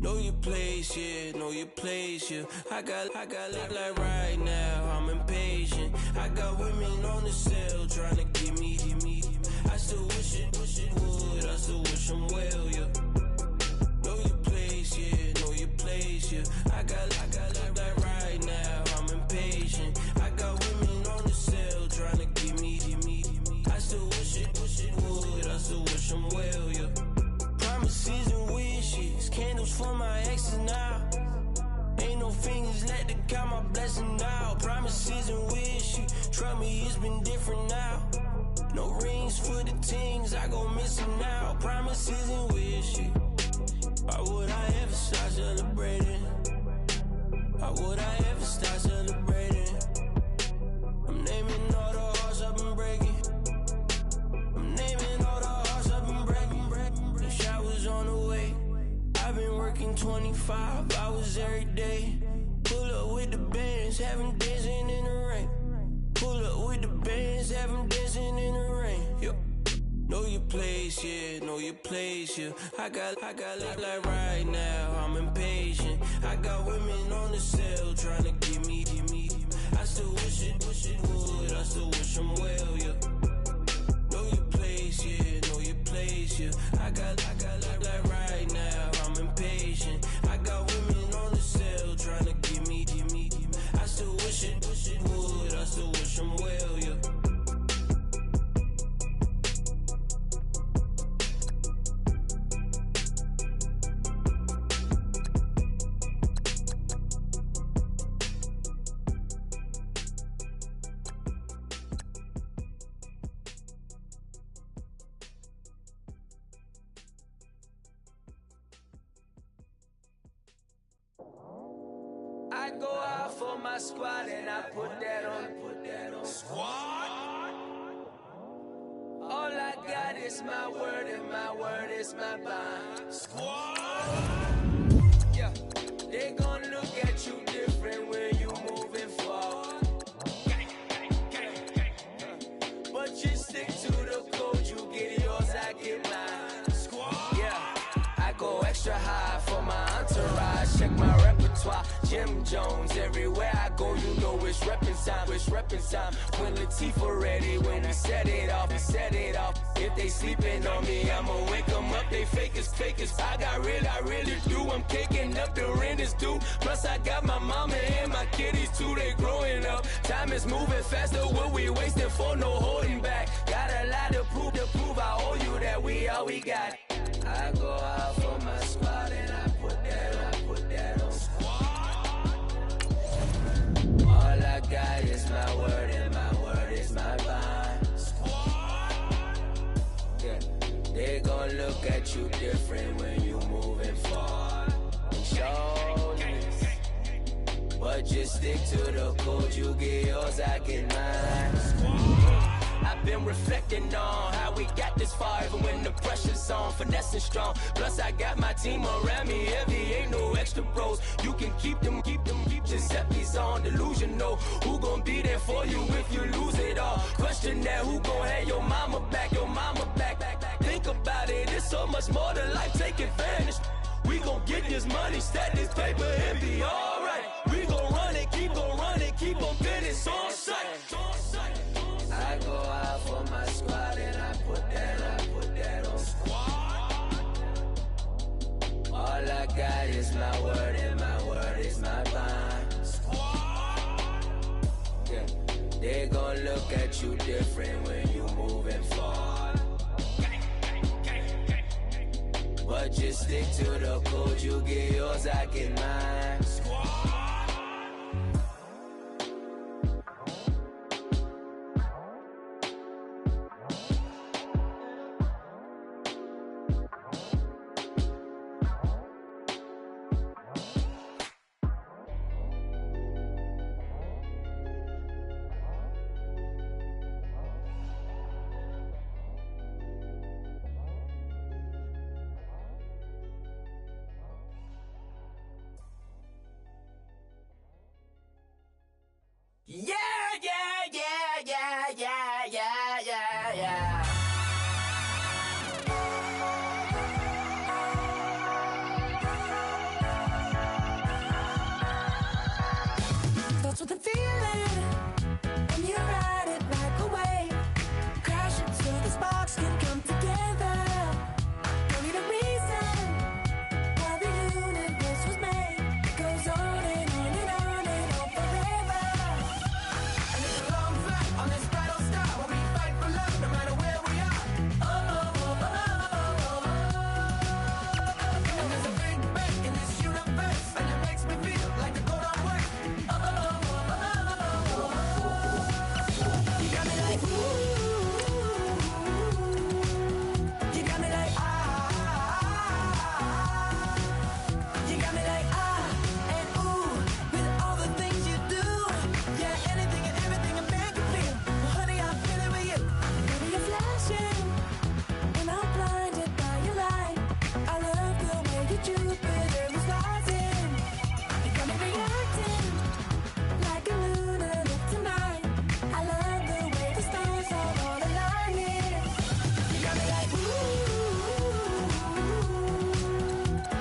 Know your place, yeah, know your place, yeah. I got like right now, I'm impatient. I got women on the cell trying to give me. I still wish it would, I still wish I'm well, yeah. Know your place, yeah, know your place, yeah. I got like right now, I'm impatient. I got women on the cell trying to give me. I still wish it would, I still wish I'm well, yeah. Promises and wishes, candles for my exes now. Ain't no fingers left to count my blessing now. Promises and wishes, trust me, it's been different now. No rings for the things I go missing now. Promises and wishes. Why would I ever start celebrating? Why would I ever start celebrating? I'm naming all the hearts I've been breaking. I'm naming all the hearts I've been breaking. The showers on the way. I've been working 25 hours every day. Pull up with the bands, have them dancing in the rain. Pull up with the bands, have them dancing in the rain. Yo. Know your place, yeah, know your place, yeah. I got like right now, I'm impatient. I got women on the cell trying to give me. I still wish it would, I still wish I'm well, yeah. Know your place, yeah, know your place, yeah. I got like right now, I'm impatient. I got women on the cell trying to give me. I still wish it would, I still wish I'm well, yeah. I go out for my squad and I put that on. Squad. All I got is my word and my word is my bond. Squad. Yeah, they gon' look at you different when you moving forward. But you stick to the code, you get yours, I get mine. Squad. Yeah, I go extra high for my entourage. Check my repertoire. Jim Jones, everywhere I go, you know it's reppin' time, When Latifah ready, when we set it off. If they sleeping on me, I'ma wake them up, they fakers. I really do, I'm caking up, the rent is due. Plus I got my mama and my kiddies too, they growing up. Time is moving faster, what we wasting for, no holding back. Got a lot to prove, I owe you that we all we got. I go out for my squad and I put that on. All I got is my word and my word is my bond. Yeah, they gon' look at you different when you moving forward. Shoulders, but just stick to the code. You get yours, I get mine. I've been reflecting on how we got this far, even when the pressure's on, finessing strong. Plus I got my team around me heavy, ain't no extra bros. You can keep them. Giuseppe's on delusional. Who gon' be there for you if you lose it all? Question that, who gon' have your mama back? Think about it, it's so much more to life, take advantage. We gon' get this money, stack this paper, and be alright. We gon' run it, keep on business on sight. I go out for my squad and I put that on. Squad. All I got is my word and my word is my bond. Squad. different when you moving forward. But just stick to the code, you get yours, I get mine. Yeah, yeah, yeah, yeah, yeah, yeah, yeah, yeah. Starts with a feeling, and you ride it like a wave. Crash it so the sparks can come together. Don't need a reason why the universe was made. It goes on and on and on and on forever. And it's a long flight on this battle star where we fight for love no matter where we are. Oh, oh, oh, oh, oh, oh. And there's a big bang in this universe, and it makes me feel like the gold on work. Oh, oh, oh, oh, oh, oh. You got me like ooh. You got me like you got me like and ooh, with all the things you do. Yeah, anything and everything a man can feel. Well, honey, I feel it with you. Baby, you're flashing, and I'm blinded by your light. I love the way you Jupiter is rising. You got me reacting like a lunar tonight. I love the way the stars are all aligning. You got me like ooh.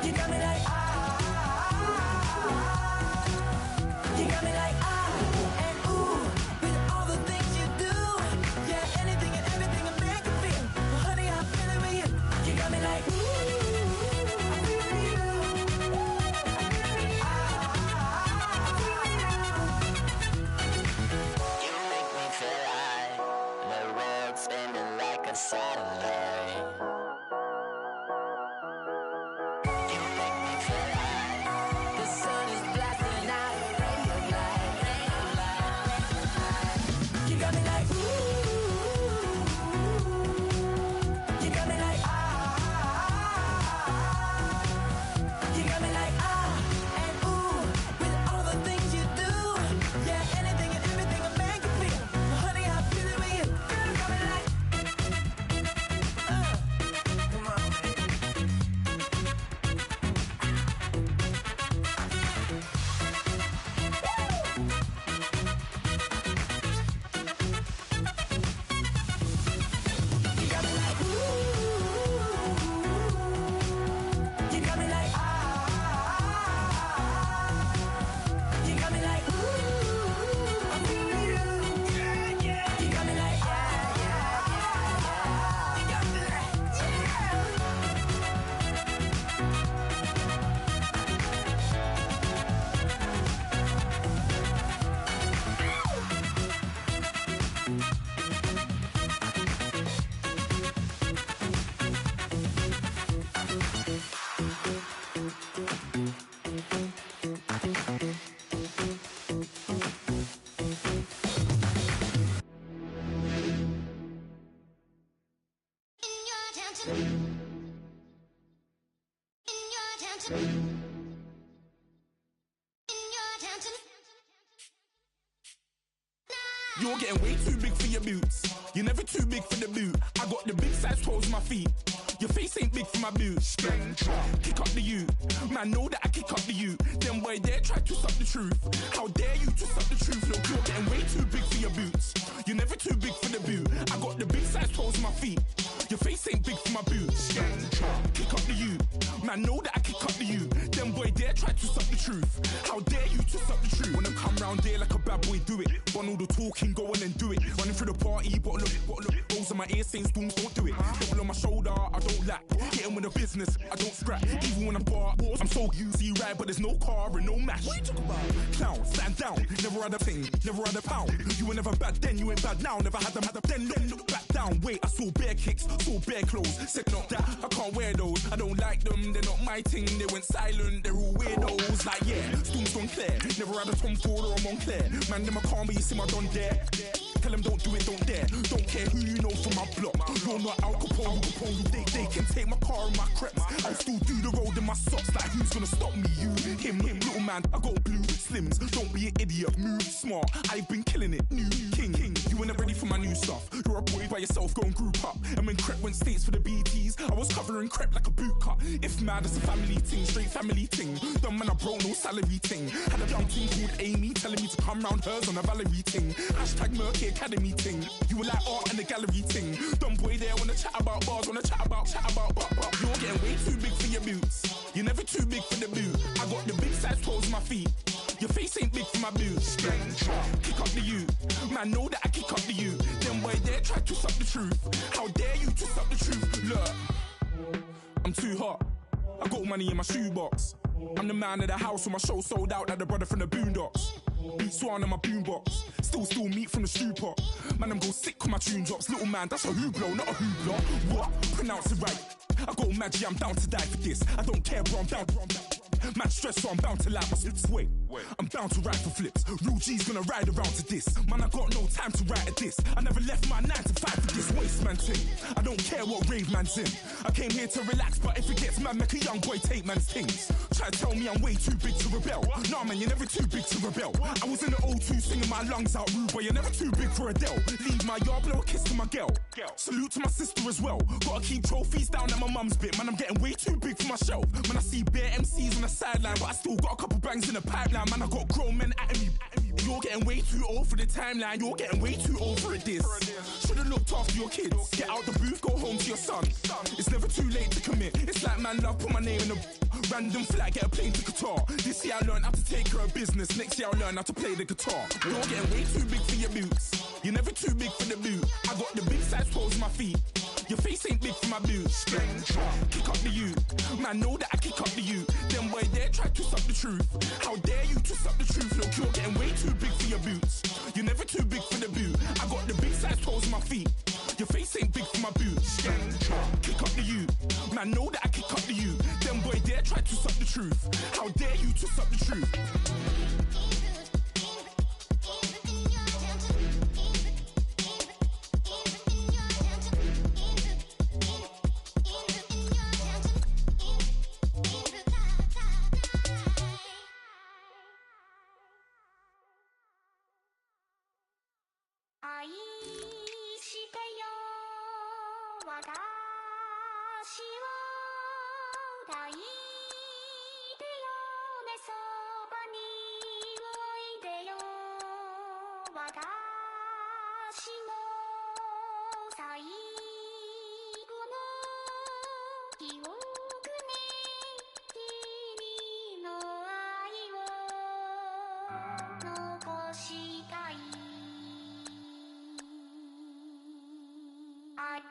You got me like you got me like and ooh, with all the things you do. Yeah, anything and everything a man can feel. Well, honey, I feel it with you. You got me like ooh, I feel you. You make me feel like the world's spinning like a satellite. You make me feel like The sun is blasting out a ray of light, ray of light, ray of light. You got me like ooh. You got me like you got me like and ooh, with all the things you do. Yeah, anything and everything a man can feel. Well, honey, I feel it with you. Girl, you got me like come on, baby. You got me like ooh. You got me like you got me like ooh. I feel you. Yeah, yeah. You got me like yeah, yeah, yeah. You got me like yeah. You're getting way too big for your boots. You're never too big for the boot. I got the big size toes on my feet. Your face ain't big for my boots. Kick up the you. Man, know that I kick up the you. Them boy there try to suck the truth. How dare you to suck the truth? Look, you're getting way too big for your boots. You're never too big for the boot. I got the big size toes on my feet. Your face ain't big for my boots. Kick up the you. Man, know that I kick up the you. Them boy there try to suck the truth. How dare you to suck the truth? Wanna come round there like a bad boy, do it. Want all the talking, go on and do it. Running through the party, bottle up, rolls in my ear saying storms don't do it. Devil on my shoulder, I don't lack. Getting with the business, I don't scrap. Even when I'm bar, I'm so easy ride, but there's no car and no match. What you talking about? Clown, stand down, never had a thing, never had a pound. You were never bad then, you ain't bad now. Never had them, then look back down. Wait, I saw bare kicks, saw bare clothes. Said not that, I can't wear those. I don't like them, they're not my thing. They went silent, they're all weirdos. Like yeah, storms gone clear. Never had a Tom Ford or a Montclair. Man, them I can't, but you see my done there. Tell them don't do it, don't dare. Don't care who you know from my block. You're not Al Capone, they can take my car and my crepes. I'll still do the road in my socks. Like who's gonna stop me? You, him, little man. I got blue slims. Don't be an idiot, move smart. I've been killing it, new king. You weren't ready for my new stuff. You're a boy by yourself, go and group up. And when Crep went states for the BTs, I was covering Crep like a boot cut. If mad, it's a family thing, straight family thing. Dumb man, I broke no salary thing. Had a young thing called Amy telling me to come round hers on a Valerie thing. Hashtag Murky Academy thing. You were like art and the gallery thing. Dumb boy there wanna chat about bars, wanna chat about. You're getting way too big for your boots. You're never too big for the boot. I got the big size toes on my feet. Your face ain't big for my boots. Kick up the you. Man, know that I kick up the you. Them boy there try to suck the truth. How dare you to suck the truth? Look, I'm too hot. I got money in my shoebox. I'm the man of the house when my show sold out like the brother from the Boondocks. Beat Swan on my boombox. Still meat from the stew pot. Man, I'm go sick when my tune drops. Little man, that's a hooplo, not a hoopla. What? Pronounce it right. I go Maggie, I'm down to die for this. I don't care, bro, I'm down. Man stress, so I'm bound to like my slips. Wait, I'm bound to ride for flips. Real G's gonna ride around to this. Man, I got no time to write at this. I never left my 9 to 5 for this waste man thing. I don't care what rave man's in. I came here to relax, but if it gets mad, make a young boy take man's things. Try to tell me I'm way too big to rebel. Nah, man, you're never too big to rebel. I was in the O2 singing my lungs out rude, but you're never too big for Adele. Leave my yard, blow a kiss to my girl. Salute to my sister as well. Gotta keep trophies down at my mum's bit. Man, I'm getting way too big for my shelf. Man, I see bare MCs on the sideline, but I still got a couple bangs in the pipeline. Man, I got grown men at me. You're getting way too old for the timeline. You're getting way too old for a diss. Should've looked after your kids. Get out the booth, go home to your son. It's never too late to commit. It's like man love, put my name in a random flag, get a plane to Qatar. This year I learned how to take care of business. Next year I'll learn how to play the guitar. You're getting way too big for your boots. You're never too big for the boot. I got the big size toes on my feet. Your face ain't big for my boots. Kick up the you. Man, know that I kick up the you. Them boy there try to suck the truth. How dare you to suck the truth? Look, you're getting way too big for your boots. You're never too big for the boot. I got the big size toes on my feet. Your face ain't big for my boots. Kick up the you. Man, know that I kick up the you. Them boy there try to suck the truth. How dare you to suck the truth?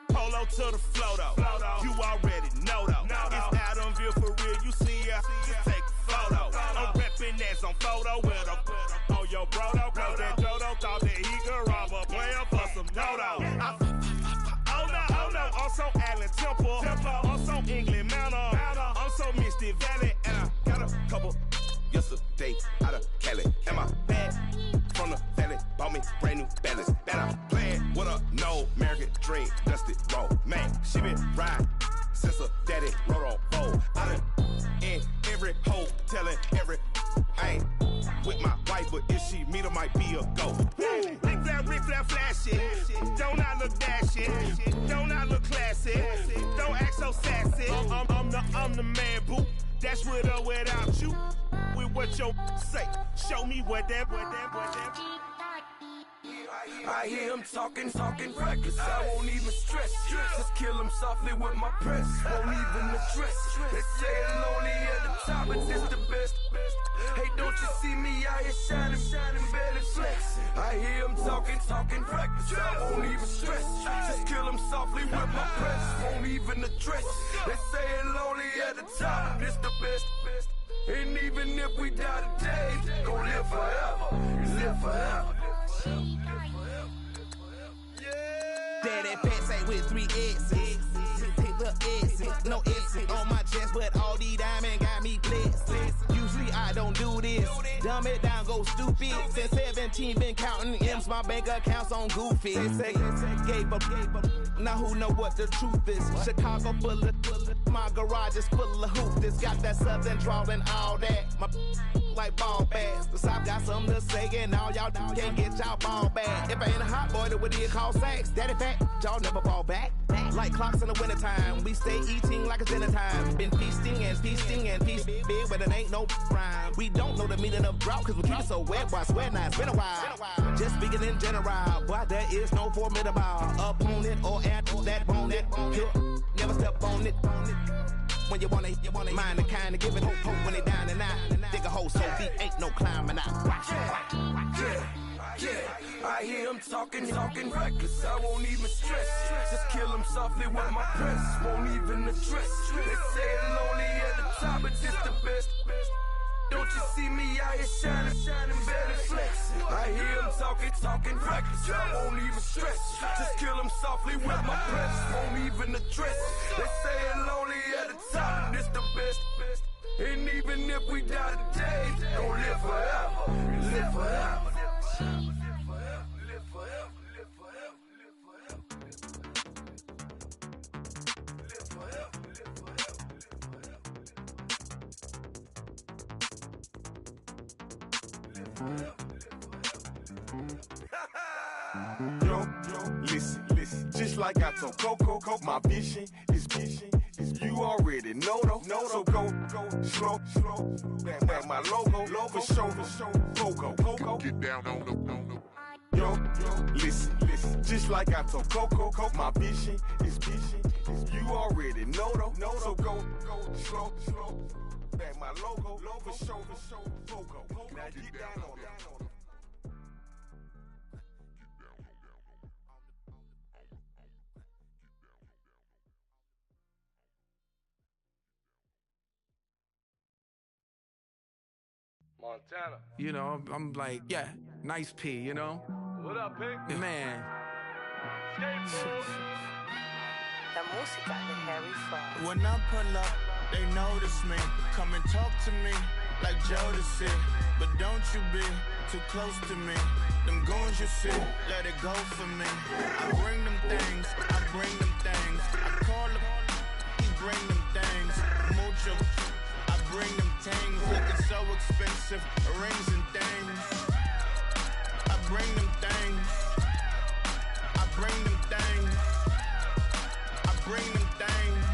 Polo to the flow though. You already know though. It's Adamville for real. You see ya, just take a photo. I'm reppin' that's on photo with a on your bro though. Cause that Jodo thought that he could rob a player for some dodo. Oh no, I'm so Allen Temple. I'm so England Manor. I'm so Misty Valley. And I got a couple yesterday out of Cali. And my bag from the valley bought me brand new balance. And I'm playing with a no American dream, dusty road. Man, she been riding since her daddy rode on bold. I done in every hole, telling every I ain't with my wife, but if she meet her, might be a go. Rick flat flashy. Don't I look dashy? Don't I look classy? Don't act so sassy. I'm the man, boo. That's with or without you. With what your say. Show me what that. I hear him talking reckless. I won't even stress. Just kill him softly with my press. Won't even address. They say it's lonely at the top, but this the best. Hey, don't you see me out here shining, barely flex. I hear him talking reckless. I won't even stress. Just kill him softly with my press, won't even address. They say it lonely at the top, this the best. And even if we die today, gon' live forever, live forever. Daddy pants ain't with 3 X's. Pick the X's, no X's on my chest, but all these diamonds got me blessed. Usually I don't do this. Dumb it down, go stupid. Since 17, been counting M's, my bank account's on goofy. Say, gave up. Now who know what the truth is? Chicago full of, my garage is full of hoopers. Got that southern drawl and all that. My like ball bags. The South got something to say, and all y'all can't get y'all ball back. If I ain't a hot boy, then what do you call sex? Daddy fat, y'all never fall back. Like clocks in the wintertime, we stay eating like it's dinner time. Been feasting and feasting and feasting big, but it ain't no rhyme. We don't know the meaning of drought, cause we keep it so wet. Why swear now, it's been a while. Just speaking in general, boy, there is no formidable opponent or at that bone it. Never step on it. When you want it, mind the kind of give it hope when they down and out. Dig a hole so deep, ain't no climbing out. Yeah, I hear him talking reckless. I won't even stress. Just kill him softly with my press. Won't even address. They say it lonely at the top, but just the best. Don't you see me out here shining, better flex. I hear him talking reckless. I won't even stress. Just kill him softly with my press. Won't even address. They say it lonely at the top, this the best. And even if we die today, gon' live forever, live forever. Yo, listen, just like I told Coco, my vision is you already know though. So go slow, back my logo, for show, Coco, get down on the. Yo, listen, just like I told Coco, my vision is you already know though. So go slow, back my logo, for show, Coco, now get down on the. Montana. You know, I'm like, yeah, nice P, you know? What up, Pink? Man. La música de Harry Fraud. When I pull up, they notice me. Come and talk to me like Jodeci. But don't you be too close to me. Them goons you see, let it go for me. I bring them things, I bring them things. I call them, he bring them things. Mucho, I bring them things. Looking so expensive, rings and things. I bring them things. I bring them things. I bring them things.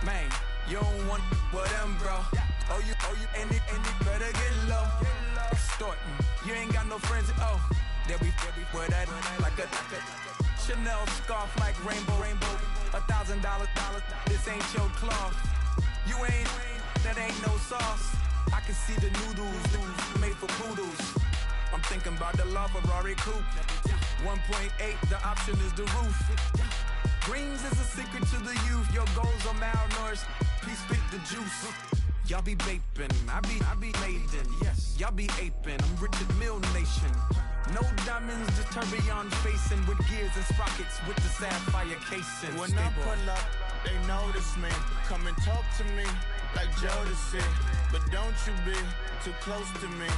Man, you don't want with them, bro. Oh, you, and it better get low. Extorting, you ain't got no friends. Oh, they'll be with that like a Chanel scarf like rainbow. $1,000, this ain't your cloth. You ain't, that ain't no sauce. I can see the noodles made for poodles. I'm thinking about the LaFerrari coupe. 1.8, the option is the roof. Greens is a secret to the youth. Your goals are malnourished. Please spit the juice. Y'all be vaping, I be laden. Yes, y'all be aping. I'm Richard Mill Nation. No diamonds, just tourbillon facing with gears and sprockets with the sapphire casing. When I pull up, they notice me. Come and talk to me like Jodeci. But don't you be too close to me.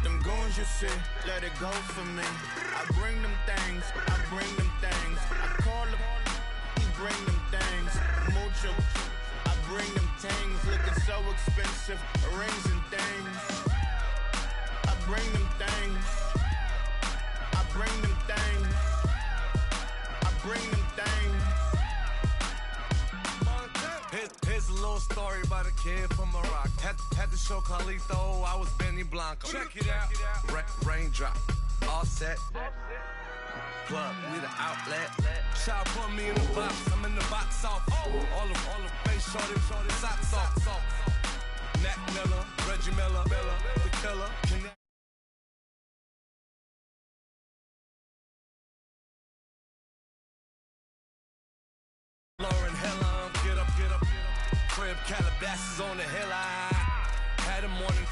Them goons you see, let it go for me. I bring them things, I bring them things. I call them, he bring them things. Mucho, I bring them things. Looking so expensive, rings and things. I bring them things. I bring them things. I bring them things. Here's a little story about a kid from Morocco. Had to show Carlito I was Benny Blanco. Check it out. Raindrop, all set. Plug, we the outlet. Child put me in the box. I'm in the box off. All the face shorty, socks off. Nat Miller, Reggie Miller, the killer. Lauren Hill, get up, get up, get up. Crib Calabasas on the hill, I had a morning,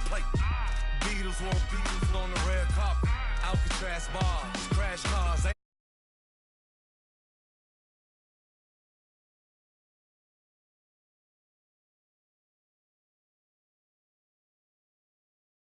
play. Beatles on the red carpet. Alcatraz bars, crash cars.